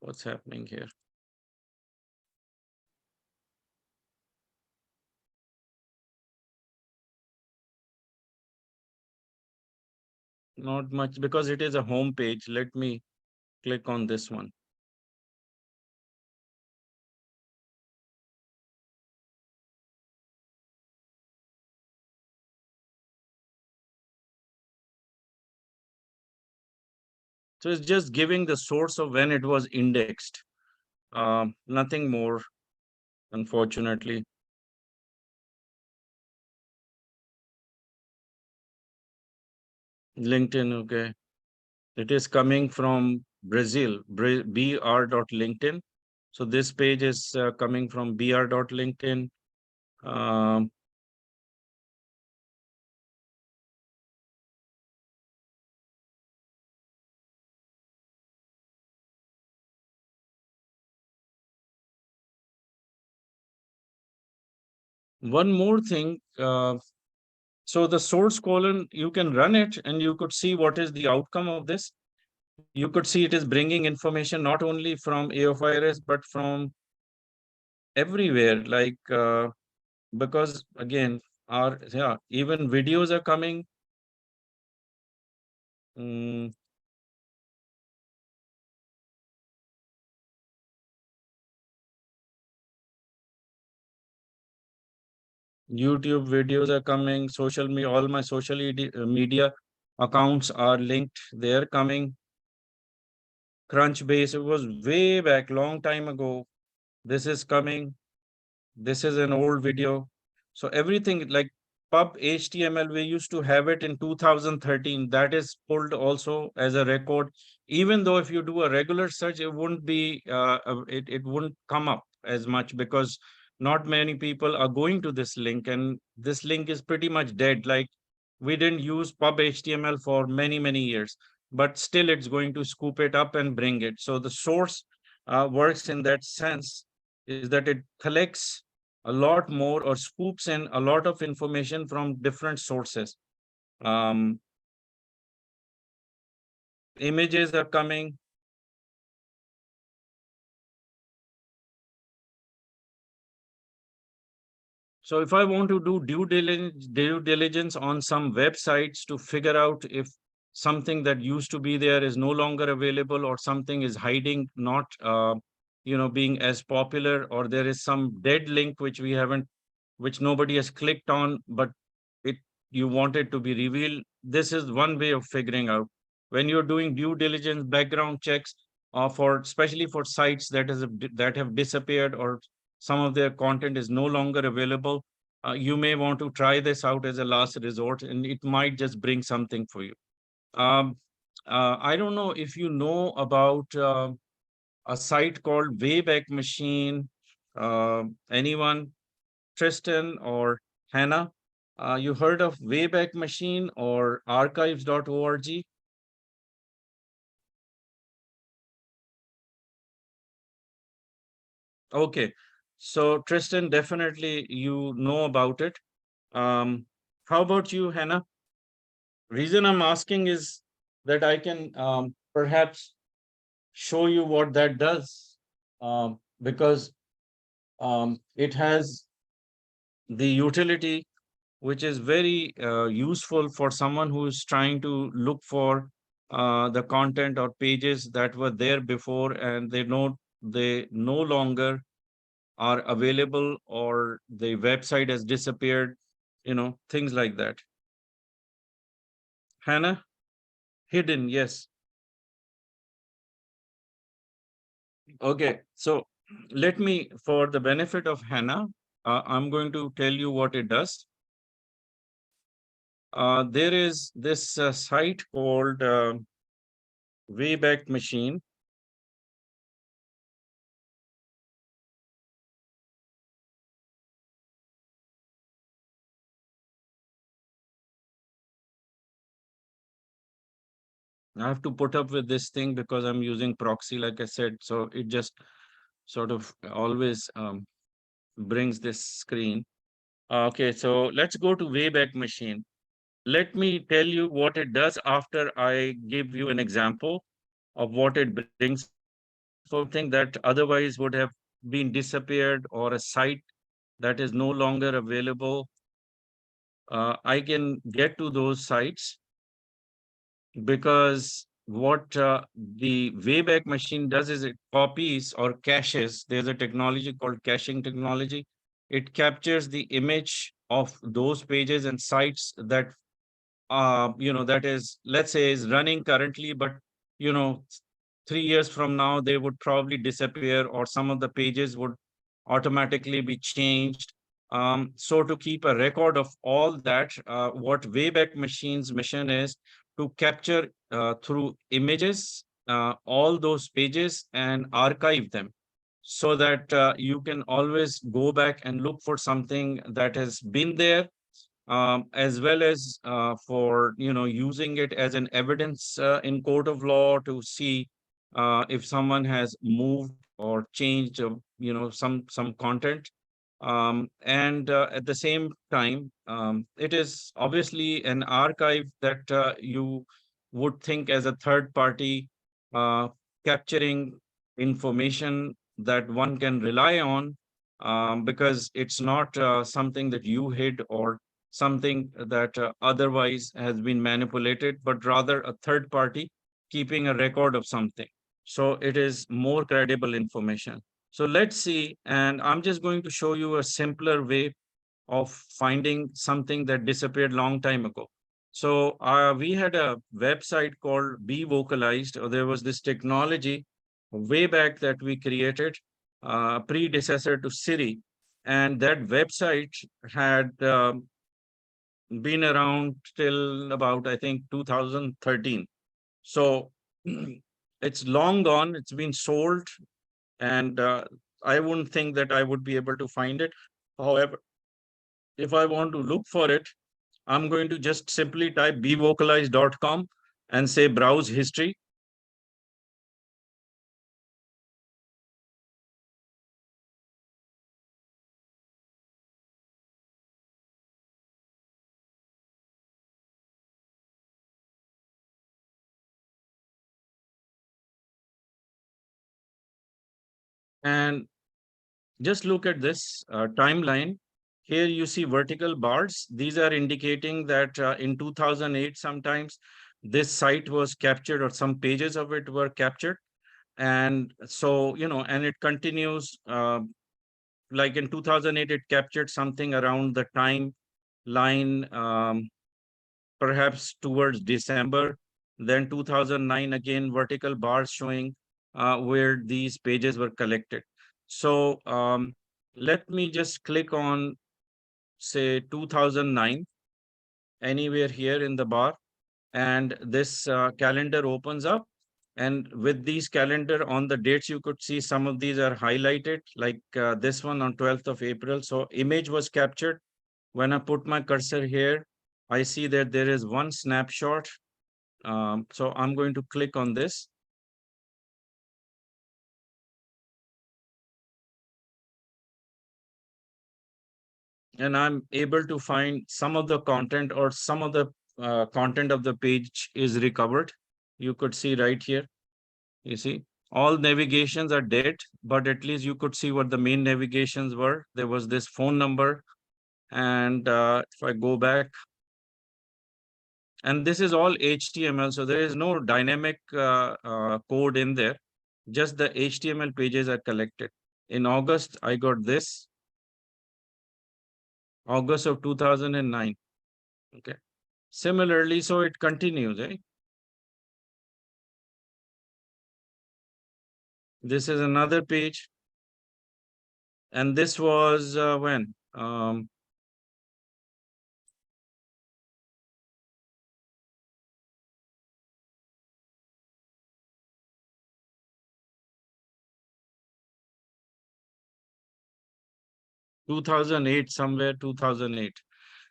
What's happening here? Not much because it is a home page. Let me click on this one. So it's just giving the source of when it was indexed. Nothing more, unfortunately. LinkedIn, okay. It is coming from Brazil, br.linkedin. So this page is coming from br.linkedin. Um, One more thing. So the source colon, you can run it and you could see what is the outcome of this. You could see it is bringing information not only from AOFIRS, but from everywhere. Like, because again, our, yeah, even videos are coming. mm, YouTube videos are coming, social media, all my social media accounts are linked. They're coming. Crunchbase, it was way back, long time ago. This is coming. This is an old video. So everything like pub HTML, we used to have it in 2013. That is pulled also as a record. Even though if you do a regular search, it wouldn't be, it wouldn't come up as much because not many people are going to this link, and this link is pretty much dead. Like we didn't use pub HTML for many, many years, but still it's going to scoop it up and bring it. So the source works in that sense, is that it collects a lot more or scoops in a lot of information from different sources. Um, Images are coming. So if I want to do due diligence on some websites to figure out if something that used to be there is no longer available, or something is hiding, not being as popular, or there is some dead link which we haven't, which nobody has clicked on, but it you want it to be revealed. This is one way of figuring out. When you're doing due diligence background checks, for especially for sites that have disappeared, or some of their content is no longer available, you may want to try this out as a last resort, and it might just bring something for you. um, I don't know if you know about a site called Wayback Machine. Anyone? Tristan or Hannah, you heard of Wayback Machine or archives.org? Okay. So Tristan, definitely you know about it. Um, how about you, Hannah? Reason I'm asking is that I can perhaps show you what that does, because it has the utility which is very useful for someone who is trying to look for the content or pages that were there before, and they no longer are available, or the website has disappeared, things like that. Hannah? Hidden, yes. Okay, so let me, for the benefit of Hannah, I'm going to tell you what it does. There is this site called Wayback Machine. I have to put up with this thing because I'm using proxy, like I said. So it just sort of always brings this screen. Okay, so let's go to Wayback Machine. Let me tell you what it does after I give you an example of what it brings for something that otherwise would have been disappeared, or a site that is no longer available. I can get to those sites because what the Wayback Machine does is it copies or caches. There's a technology called caching technology. It captures the image of those pages and sites that that is, let's say, is running currently, but you know 3 years from now they would probably disappear, or some of the pages would automatically be changed. So to keep a record of all that, what Wayback Machine's mission is to capture through images all those pages and archive them, so that you can always go back and look for something that has been there, as well as for using it as an evidence in court of law to see if someone has moved or changed some content. And at the same time, it is obviously an archive that you would think as a third party, uh, capturing information that one can rely on, because it's not something that you hid or something that otherwise has been manipulated, but rather a third party keeping a record of something. So it is more credible information. So let's see, and I'm just going to show you a simpler way of finding something that disappeared long time ago. So we had a website called Be Vocalized, or there was this technology way back that we created, predecessor to Siri, and that website had been around till about, I think, 2013. So it's long gone, it's been sold, and I wouldn't think that I would be able to find it. However, if I want to look for it, I'm going to just simply type bevocalize.com and say browse history. And just look at this timeline. Here you see vertical bars. These are indicating that in 2008, sometimes this site was captured or some pages of it were captured. And so, and it continues. Like in 2008, it captured something around the timeline, perhaps towards December. Then 2009, again, vertical bars showing where these pages were collected. So let me just click on, say, 2009, anywhere here in the bar, and this calendar opens up. And with these calendar on the dates, you could see some of these are highlighted, like this one on 12th of April. So image was captured. When I put my cursor here, I see that there is one snapshot. So I'm going to click on this. And I'm able to find some of the content, or some of the content of the page is recovered. You could see right here. You see, all navigations are dead, but at least you could see what the main navigations were. There was this phone number. And if I go back, and this is all HTML, so there is no dynamic code in there. Just the HTML pages are collected. In August, I got this, August of 2009. Okay. Similarly, so it continues, eh? This is another page. And this was when? 2008, somewhere 2008.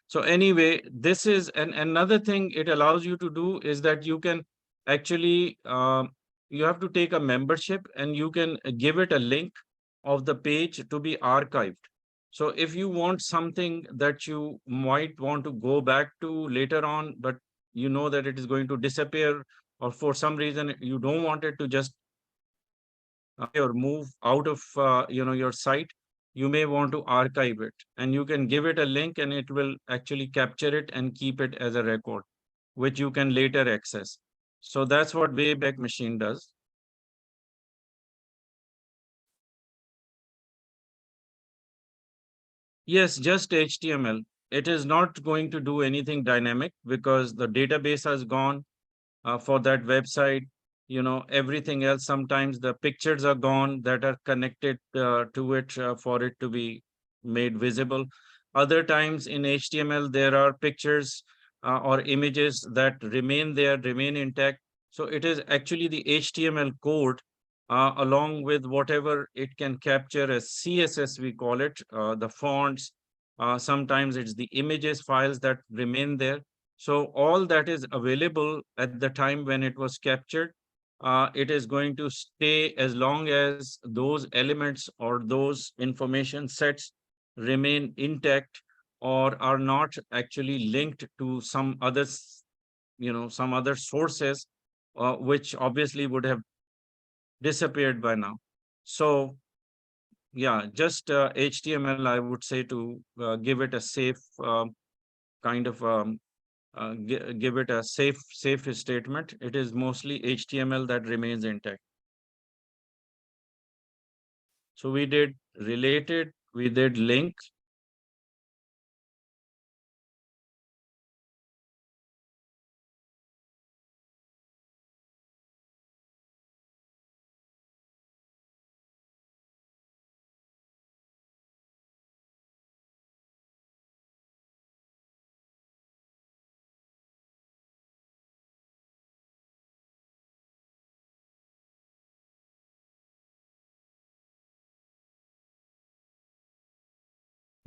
So anyway, this is another thing it allows you to do is that you can actually, you have to take a membership and you can give it a link of the page to be archived. So if you want something that you might want to go back to later on, but you know that it is going to disappear, or for some reason you don't want it to just or move out of your site, you may want to archive it, and you can give it a link and it will actually capture it and keep it as a record which you can later access. So that's what Wayback Machine does. Yes, just HTML. It is not going to do anything dynamic because the database has gone for that website. Everything else, sometimes the pictures are gone that are connected to it for it to be made visible. Other times in HTML, there are pictures or images that remain there, remain intact. So it is actually the HTML code along with whatever it can capture as CSS, we call it, the fonts. Sometimes it's the images files that remain there. So all that is available at the time when it was captured, it is going to stay as long as those elements or those information sets remain intact or are not actually linked to some others, some other sources, which obviously would have disappeared by now. So yeah, just HTML, I would say, to give it a safe kind of give it a safe statement. It is mostly HTML that remains intact. So we did related, we did link.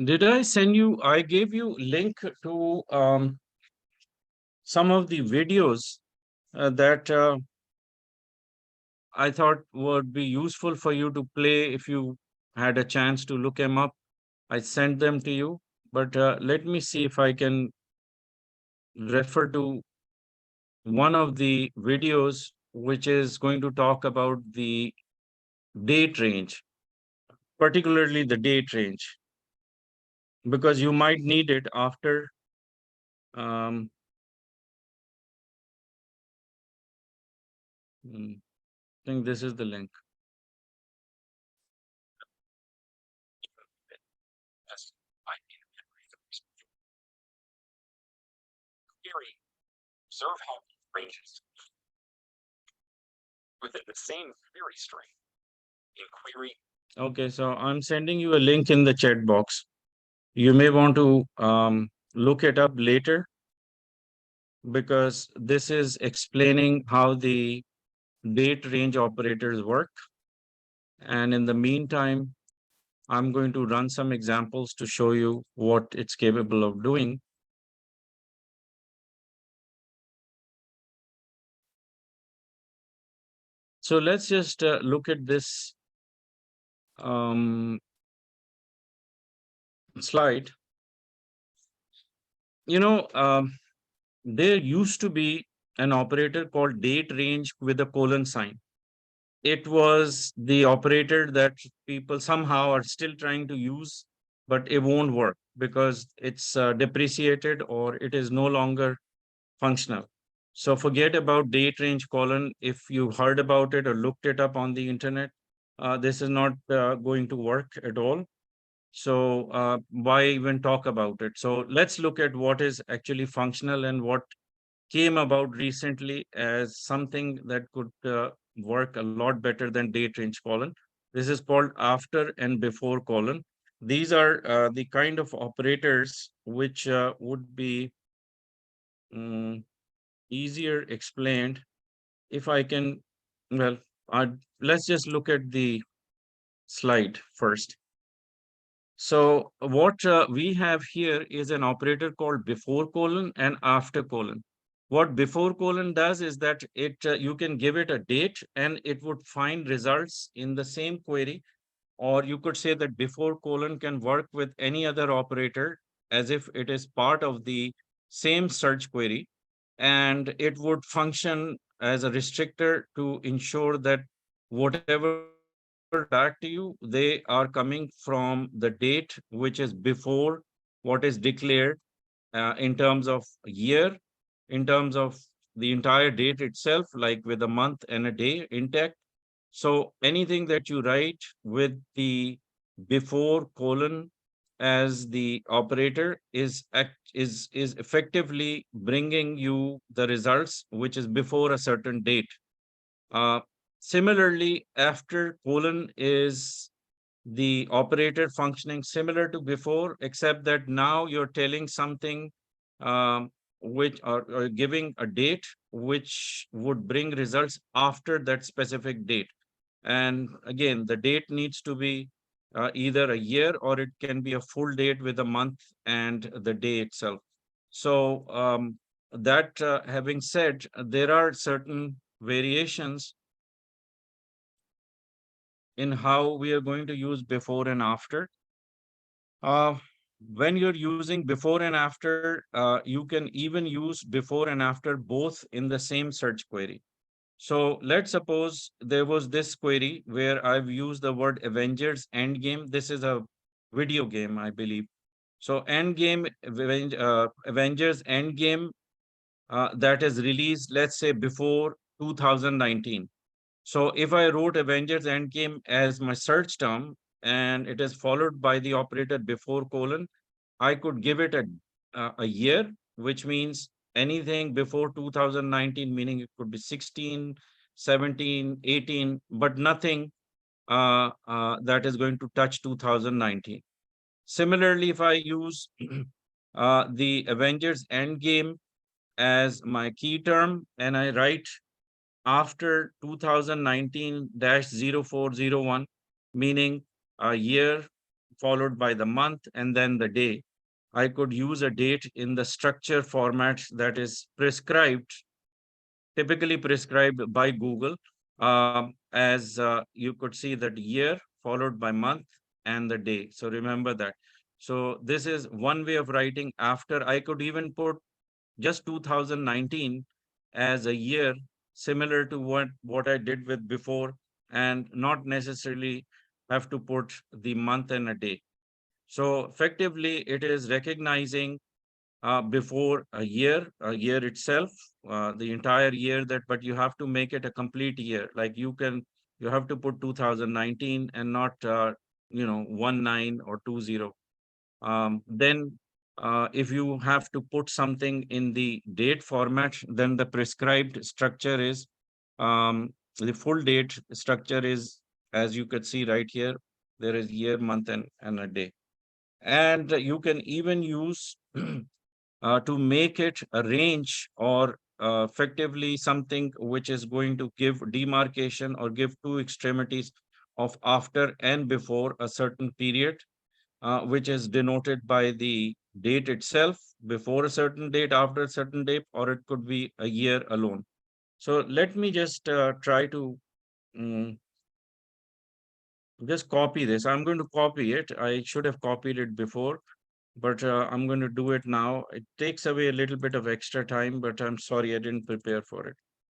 Did I send you? I gave you link to some of the videos that I thought would be useful for you to play if you had a chance to look them up. I sent them to you, but let me see if I can refer to one of the videos which is going to talk about the date range, particularly the date range, because you might need it after. Um, I think this is the link. Yes, I query, observe how ranges within the same query string in query. Okay, so I'm sending you a link in the chat box. You may want to look it up later because this is explaining how the date range operators work. And in the meantime, I'm going to run some examples to show you what it's capable of doing. So let's just look at this um, slide. You know, there used to be an operator called date range with a colon sign. It was the operator that people somehow are still trying to use, but it won't work because it's depreciated or it is no longer functional. So forget about date range colon. If you heard about it or looked it up on the internet, this is not going to work at all. So why even talk about it? So let's look at what is actually functional and what came about recently as something that could work a lot better than date range colon. This is called after and before colon. These are the kind of operators which would be um, easier explained if I can. Well, let's just look at the slide first. So what we have here is an operator called before colon and after colon. What before colon does is that it you can give it a date and it would find results in the same query, or you could say that before colon can work with any other operator as if it is part of the same search query, and it would function as a restrictor to ensure that whatever back to you, they are coming from the date which is before what is declared in terms of year, in terms of the entire date itself, like with a month and a day intact. So anything that you write with the before colon as the operator is effectively bringing you the results which is before a certain date. Uh, Similarly, after colon is the operator functioning similar to before, except that now you're telling something which or giving a date which would bring results after that specific date. And again, the date needs to be either a year or it can be a full date with a month and the day itself. So that having said, there are certain variations in how we are going to use before and after. Uh, when you're using before and after, you can even use before and after both in the same search query. So let's suppose there was this query where I've used the word Avengers Endgame. This is a video game, I believe. So Endgame, Avengers Endgame, that is released, let's say before 2019. So if I wrote Avengers Endgame as my search term and it is followed by the operator before colon, I could give it a year, which means anything before 2019, meaning it could be 16, 17, 18, but nothing that is going to touch 2019. Similarly, if I use the Avengers Endgame as my key term and I write after 2019-0401, meaning a year followed by the month and then the day, I could use a date in the structure format that is prescribed, typically prescribed by Google, as you could see that year followed by month and the day. So remember that. So this is one way of writing after. I could even put just 2019 as a year, similar to what I did with before, and not necessarily have to put the month and a day. So effectively, it is recognizing before a year itself, the entire year that, but you have to make it a complete year. Like you have to put 2019 and not, 19 or 20. Then, if you have to put something in the date format, then the prescribed structure is the full date structure is, as you could see right here, there is year, month, and a day. And you can even use to make it a range or effectively something which is going to give demarcation or give two extremities of after and before a certain period, which is denoted by the date itself, before a certain date, after a certain date, or it could be a year alone. So let me just try to mm, just copy this. I'm going to copy it. I should have copied it before, but I'm going to do it now. It takes away a little bit of extra time, but I'm sorry I didn't prepare for it.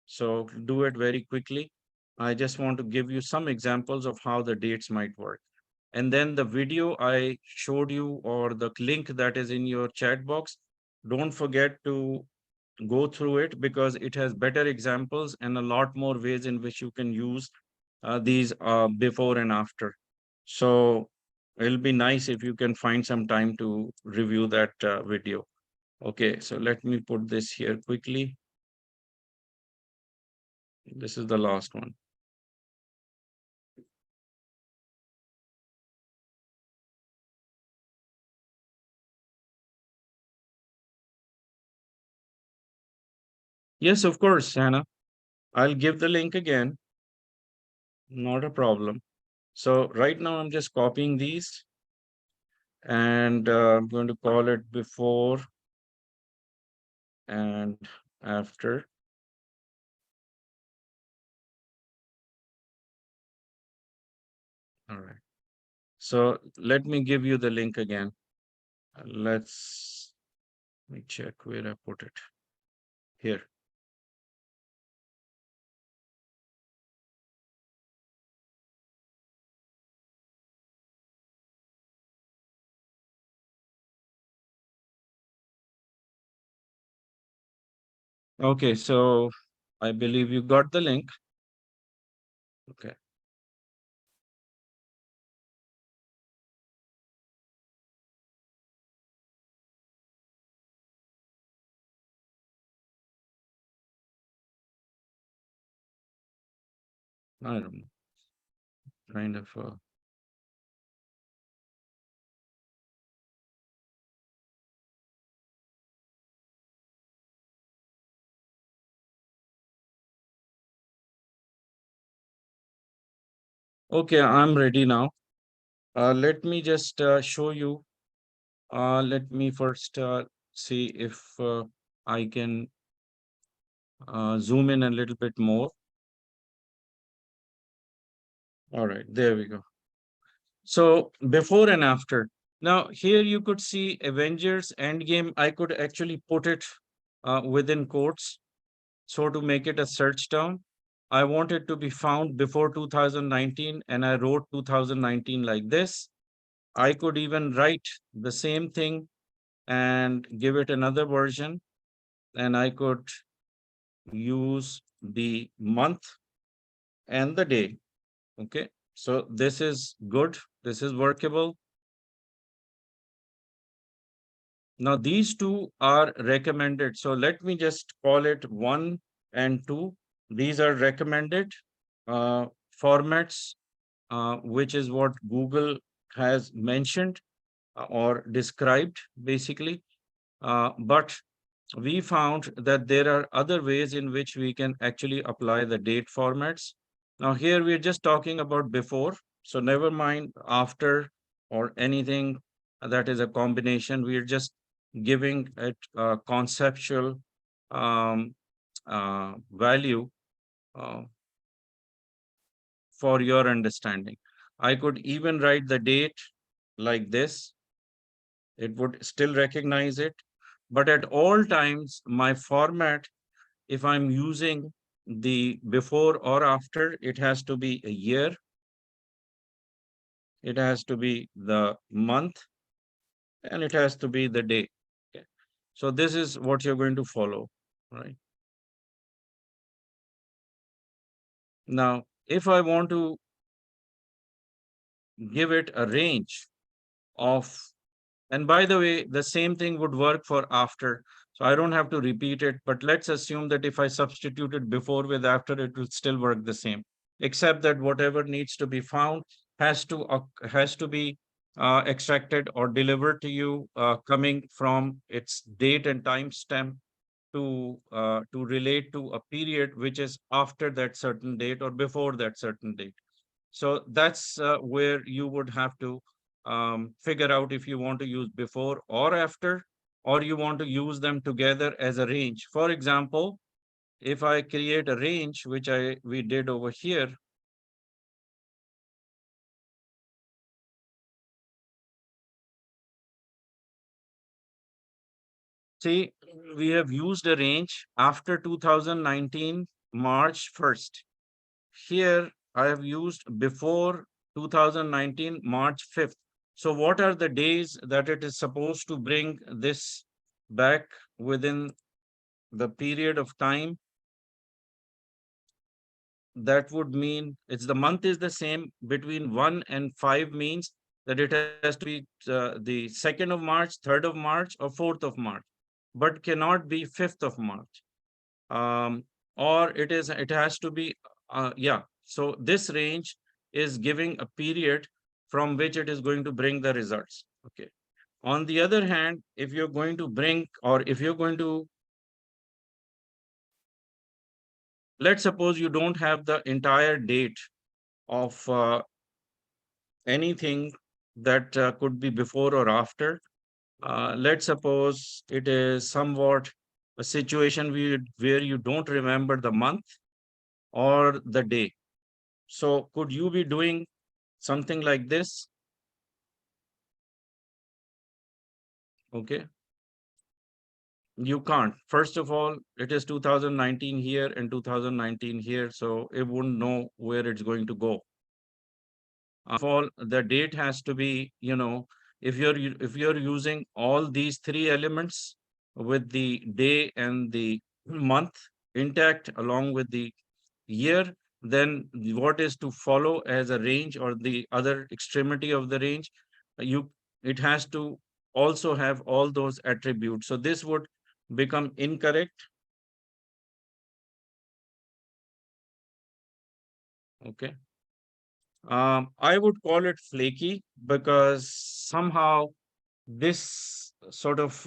So do it very quickly. I just want to give you some examples of how the dates might work. And then the video I showed you or the link that is in your chat box, don't forget to go through it because it has better examples and a lot more ways in which you can use these before and after. So it'll be nice if you can find some time to review that video. Okay, so let me put this here quickly. This is the last one. Yes, of course, Hannah. I'll give the link again. Not a problem. So right now I'm just copying these and I'm going to call it before and after. All right. So let me give you the link again. Let me check where I put it. Here. Okay, so I believe you got the link. Okay. I don't know. Kind of. Okay, I'm ready now. Let me just show you. Let me first see if I can zoom in a little bit more. All right, there we go. So before and after. Now, here you could see Avengers Endgame. I could actually put it within quotes. So to make it a search term, I want it to be found before 2019, and I wrote 2019 like this. I could even write the same thing and give it another version, and I could use the month and the day. Okay, so this is good. This is workable. Now, these two are recommended. So let me just call it 1 and 2. These are recommended uh, formats, which is what Google has mentioned or described basically. But we found that there are other ways in which we can actually apply the date formats. Now, here we're just talking about before, so never mind after or anything that is a combination. We're just giving it a conceptual value uh, for your understanding. I could even write the date like this. It would still recognize it. But at all times, my format, if I'm using the before or after, it has to be a year, it has to be the month, and it has to be the day. Okay. So this is what you're going to follow, right? Now, if I want to give it a range of, and by the way, the same thing would work for after. So I don't have to repeat it, but let's assume that if I substituted before with after, it will still work the same, except that whatever needs to be found has to be extracted or delivered to you coming from its date and timestamp to relate to a period which is after that certain date or before that certain date. So that's where you would have to figure out if you want to use before or after, or you want to use them together as a range. For example, if I create a range, which we did over here, see, we have used a range after 2019, March 1st. Here, I have used before 2019, March 5th. So what are the days that it is supposed to bring this back within the period of time? That would mean it's the month is the same between 1 and 5 means that it has to be the 2nd of March, 3rd of March, or 4th of March, but cannot be 5th of March. Um, or it has to be, yeah. So this range is giving a period from which it is going to bring the results. Okay. On the other hand, if you're going to bring, or if you're going to, let's suppose you don't have the entire date of anything that could be before or after. Let's suppose it is somewhat a situation where you don't remember the month or the day. So could you be doing something like this? Okay. You can't. First of all, it is 2019 here and 2019 here, so it wouldn't know where it's going to go. Of all, the date has to be, if you're using all these three elements with the day and the month intact along with the year, then what is to follow as a range or the other extremity of the range, you it has to also have all those attributes. So this would become incorrect. Okay. I would call it flaky because somehow this sort of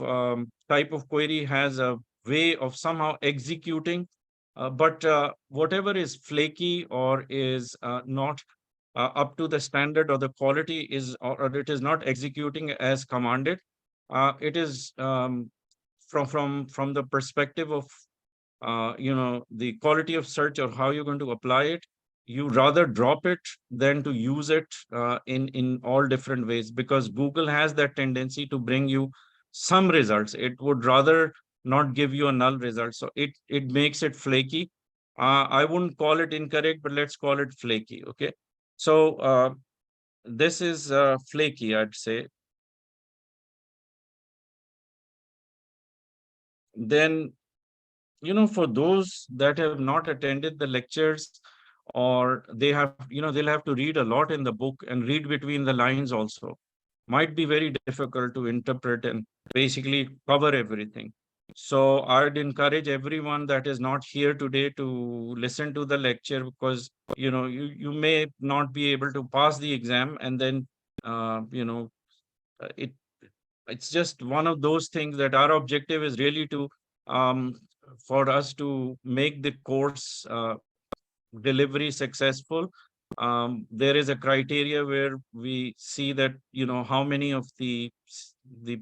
type of query has a way of somehow executing, but whatever is flaky or is not up to the standard or the quality is, or it is not executing as commanded, it is from the perspective of the quality of search or how you're going to apply it. you rather drop it than to use it in all different ways, because Google has that tendency to bring you some results. It would rather not give you a null result, so it makes it flaky. I wouldn't call it incorrect, but let's call it flaky. Okay, so this is flaky, I'd say. Then, for those that have not attended the lectures, or they have, they'll have to read a lot in the book and read between the lines also, might be very difficult to interpret and basically cover everything. So I'd encourage everyone that is not here today to listen to the lecture, because you may not be able to pass the exam, and then uh, you know it it's just one of those things that our objective is really to um, for us to make the course delivery successful. There is a criteria where we see that how many of the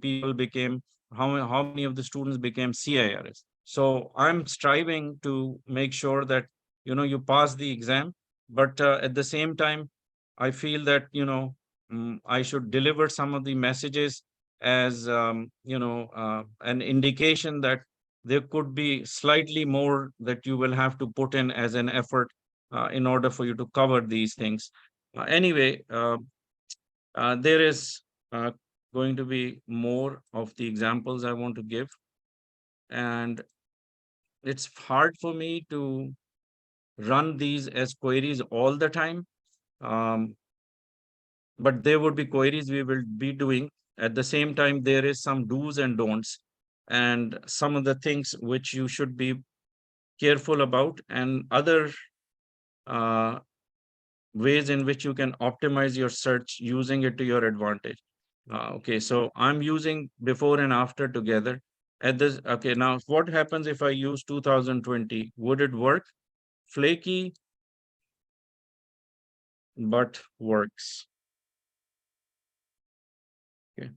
people became, how many of the students became CIRS. So I'm striving to make sure that you pass the exam, but at the same time, I feel that I should deliver some of the messages as an indication that there could be slightly more that you will have to put in as an effort in order for you to cover these things. Anyway, there is uh, going to be more of the examples I want to give, and it's hard for me to run these as queries all the time. Um, but there would be queries we will be doing. At the same time, there is some do's and don'ts, and some of the things which you should be careful about, and other uh, ways in which you can optimize your search using it to your advantage. Okay, so I'm using before and after together. At this, okay, now what happens if I use 2020? Would it work? Flaky, but works. Okay.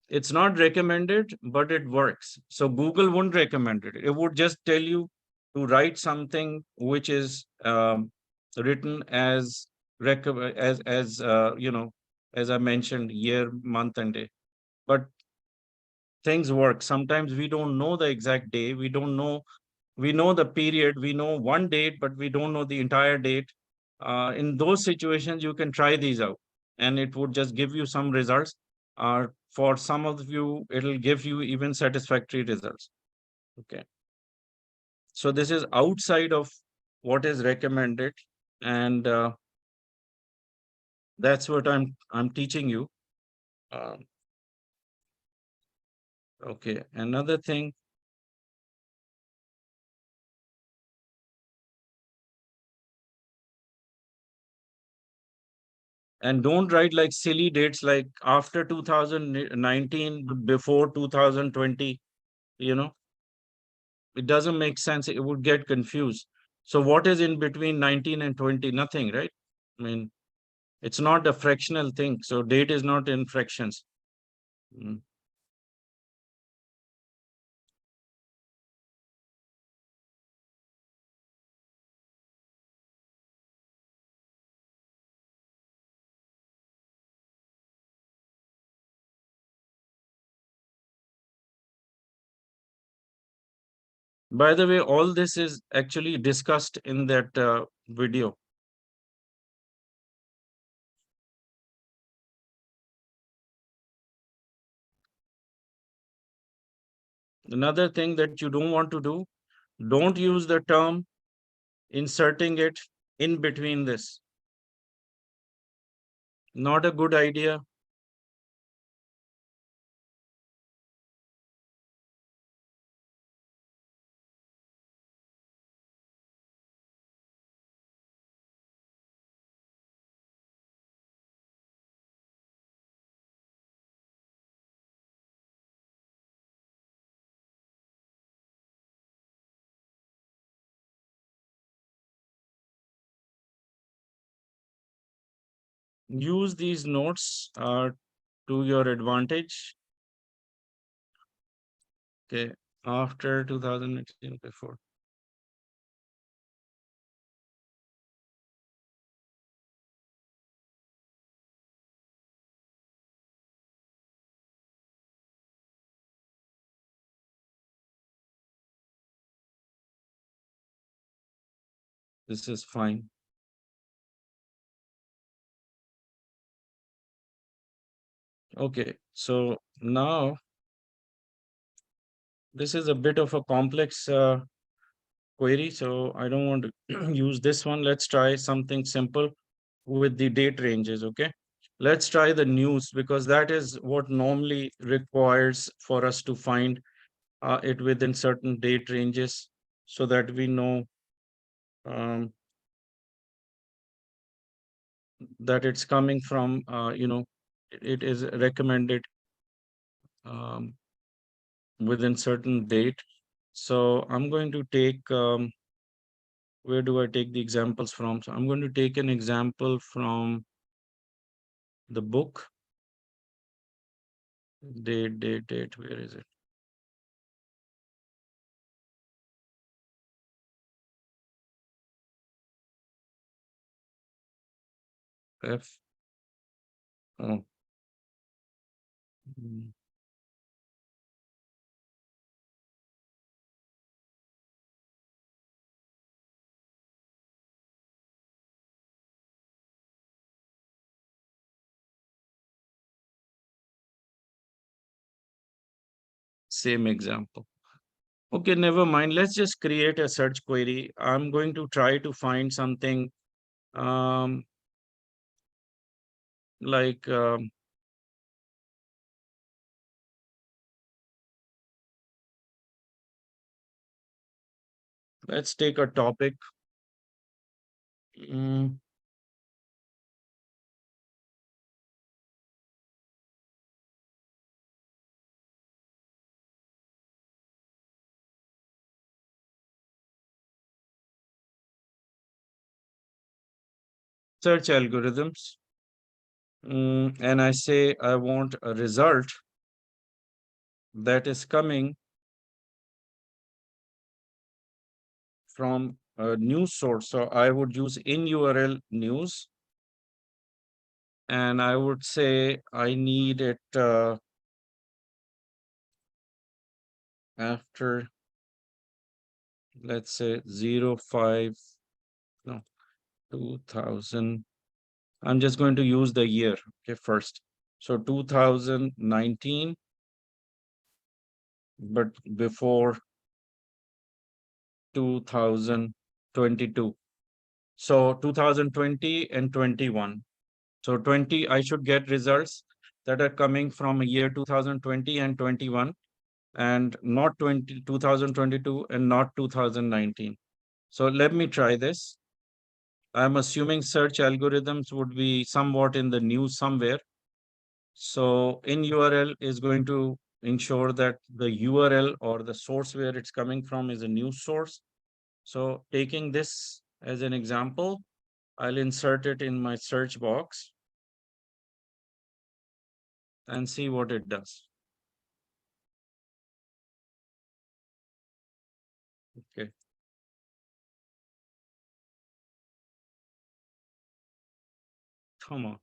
It's not recommended, but it works. So Google wouldn't recommend it. It would just tell you to write something which is written as as I mentioned, year, month, and day. But things work. Sometimes we don't know the exact day. We know the period. We know one date, but we don't know the entire date. In those situations, you can try these out, and it would just give you some results. For some of you, it'll give you even satisfactory results. Okay. So this is outside of what is recommended, and that's what I'm teaching you. Um, okay. Another thing, and don't write like silly dates like after 2019, before 2020. You know, it doesn't make sense. It would get confused. So what is in between 19 and 20? Nothing, right? I mean, it's not a fractional thing. So date is not in fractions. Mm. By the way, all this is actually discussed in that video. Another thing that you don't want to do, don't use the term inserting it in between this. Not a good idea. Use these notes to your advantage. Okay, after 2019, before. This is fine. Okay, so now this is a bit of a complex query, so I don't want to use this one. Let's try something simple with the date ranges, okay? Let's try the news because that is what normally requires for us to find it within certain date ranges so that we know um, that it's coming from, it is recommended um, within certain date. So I'm going to take, where do I take the examples from? So I'm going to take an example from the book. Date, where is it? F. Oh. mm, Same example. Okay, never mind. Let's just create a search query. I'm going to try to find something um, like let's take a topic. Mm, Search algorithms. And I say I want a result that is coming from a news source. So I would use in URL news, and I would say I need it after, let's say 05, no, 2000. I'm just going to use the year, okay, first. So 2019, but before 2022. So 2020 and 21. So 20, I should get results that are coming from year 2020 and 21 and not 2022 and not 2019. So let me try this. I'm assuming search algorithms would be somewhat in the news somewhere. So in URL is going to ensure that the URL or the source where it's coming from is a news source. So taking this as an example, I'll insert it in my search box and see what it does. Okay, come on.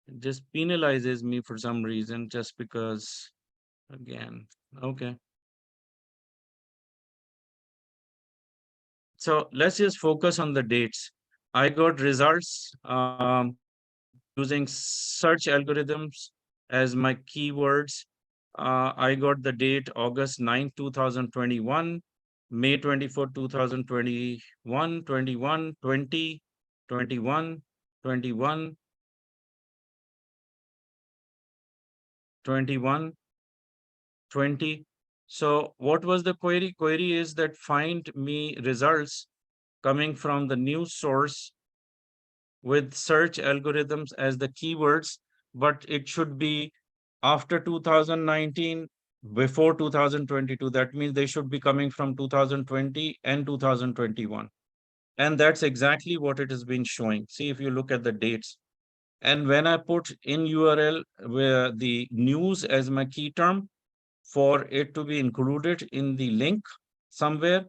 It just penalizes me for some reason just because, again, okay. So let's just focus on the dates. I got results using search algorithms as my keywords. I got the date August 9, 2021, May 24, 2021, 21, 20, 21, 21, 21, 20. So what was the query? Query is that find me results coming from the news source with search algorithms as the keywords, but it should be after 2019, before 2022. That means they should be coming from 2020 and 2021. And that's exactly what it has been showing. See, if you look at the dates. And when I put in URL where the news as my key term for it to be included in the link somewhere,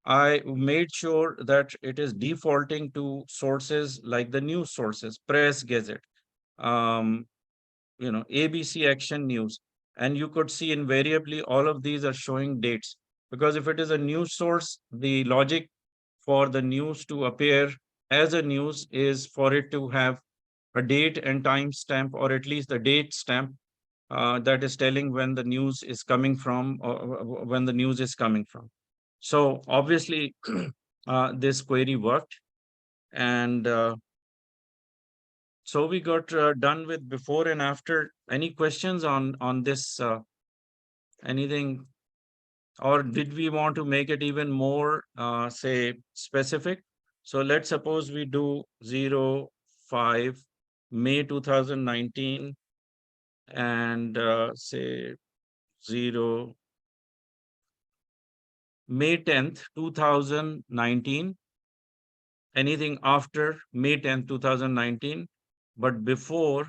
I made sure that it is defaulting to sources like the news sources, Press Gazette, um, ABC Action News. And you could see invariably all of these are showing dates because if it is a news source, the logic for the news to appear as a news is for it to have a date and time stamp, or at least the date stamp that is telling when the news is coming from, or when the news is coming from. So obviously, this query worked, and so we got done with before and after. Any questions on this? Anything, or did we want to make it even more, say, specific? So let's suppose we do 05 May 2019 and say 0 May 10th, 2019. Anything after May 10th, 2019, but before,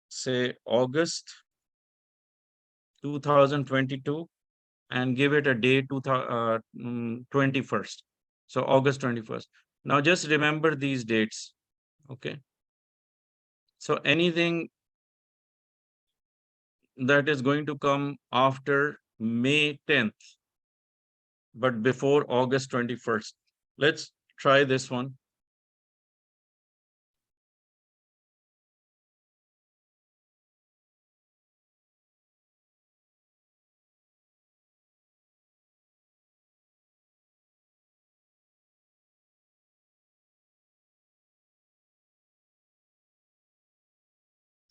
say, August 2022, and give it a day 21st. So August 21st. Now just remember these dates. Okay. So anything that is going to come after May 10th, but before August 21st. Let's try this one.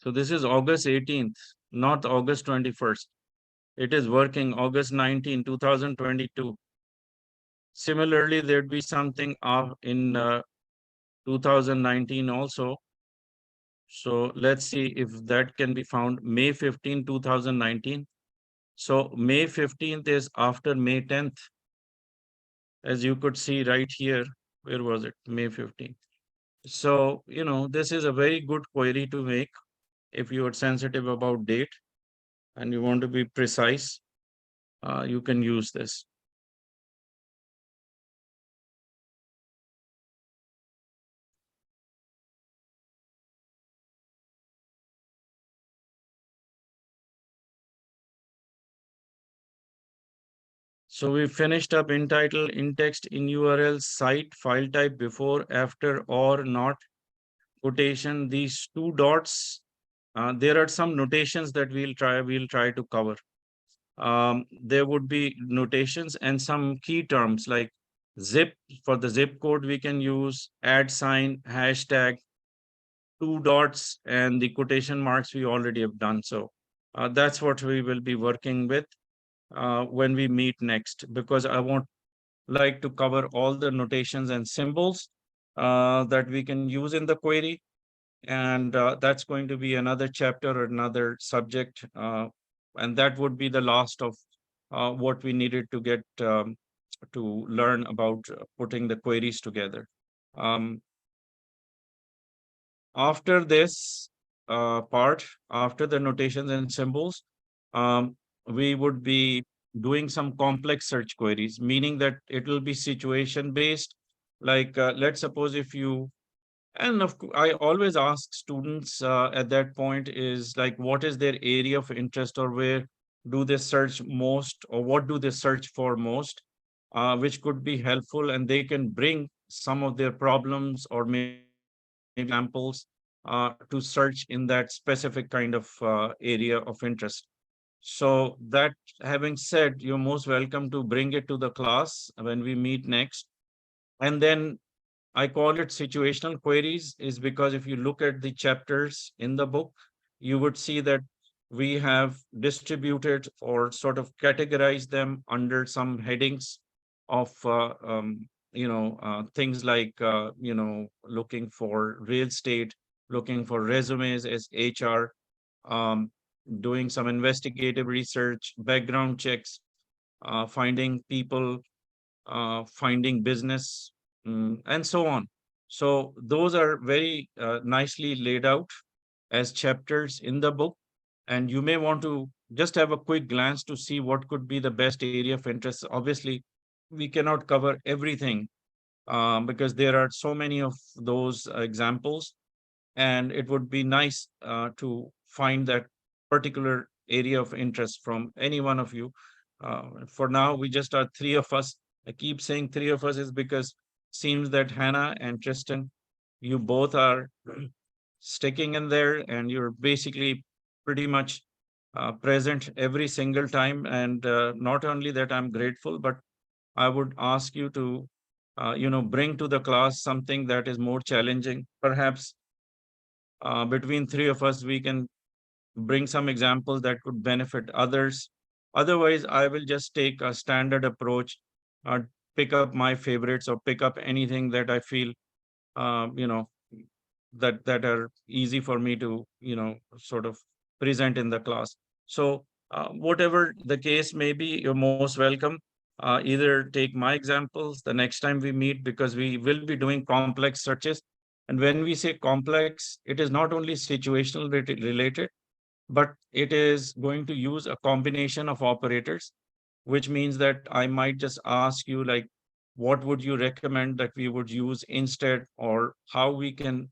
So this is August 18th, not August 21st. It is working August 19, 2022. Similarly, there'd be something in 2019 also. So let's see if that can be found. May 15, 2019. So May 15th is after May 10th, as you could see right here. Where was it? May 15th. So, this is a very good query to make if you are sensitive about date and you want to be precise. You can use this. So we finished up in title, in text, in URL, site, file type, before, after, or not, quotation. These two dots, there are some notations that we'll try to cover. There would be notations and some key terms like zip. For the zip code, we can use @, hashtag, two dots, and the quotation marks we already have done. So that's what we will be working with when we meet next, because I won't like to cover all the notations and symbols that we can use in the query. And that's going to be another chapter or another subject. And that would be the last of what we needed to get to learn about putting the queries together. Um, After this part, after the notations and symbols, we would be doing some complex search queries, meaning that it will be situation based. Like, let's suppose if you, and I always ask students at that point is like, what is their area of interest, or where do they search most, or what do they search for most, which could be helpful, and they can bring some of their problems or maybe examples to search in that specific kind of area of interest. So that having said, you're most welcome to bring it to the class when we meet next. And then I call it situational queries is because if you look at the chapters in the book, you would see that we have distributed or sort of categorized them under some headings of, things like, looking for real estate, looking for resumes as HR, um, doing some investigative research, background checks, finding people, finding business, and so on. So those are very nicely laid out as chapters in the book. And you may want to just have a quick glance to see what could be the best area of interest. Obviously, we cannot cover everything because there are so many of those examples. And it would be nice to find that particular area of interest from any one of you. For now, we just are three of us I keep saying three of us is because seems that Hannah and Tristan, you both are sticking in there and you're basically pretty much present every single time. And not only that, I'm grateful, but I would ask you to, bring to the class something that is more challenging. Perhaps between three of us, we can bring some examples that could benefit others. Otherwise, I will just take a standard approach, pick up my favorites or pick up anything that I feel, uh, you know, that are easy for me to, sort of present in the class. So, whatever the case may be, you're most welcome. Either take my examples the next time we meet, because we will be doing complex searches. And when we say complex, it is not only situational related, but it is going to use a combination of operators, which means that I might just ask you, like, what would you recommend that we would use instead, or how we can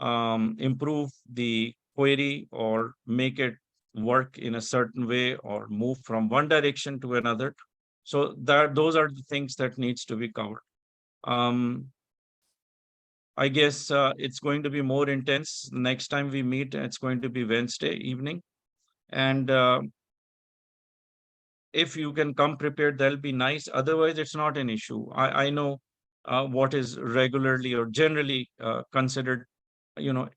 improve the query or make it work in a certain way or move from one direction to another. So that those are the things that needs to be covered. Um, I guess it's going to be more intense. Next time we meet, it's going to be Wednesday evening. And if you can come prepared, that'll be nice. Otherwise, it's not an issue. I know what is regularly or generally considered, you know,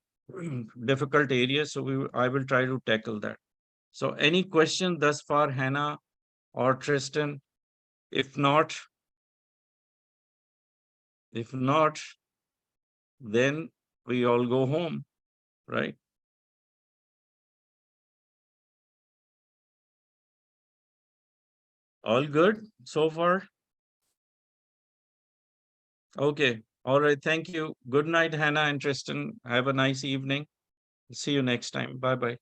difficult areas. So I will try to tackle that. So any question thus far, Hannah or Tristan? If not, if not, then we all go home, right? All good so far? Okay. All right. Thank you. Good night, Hannah and Tristan. Have a nice evening. See you next time. Bye bye.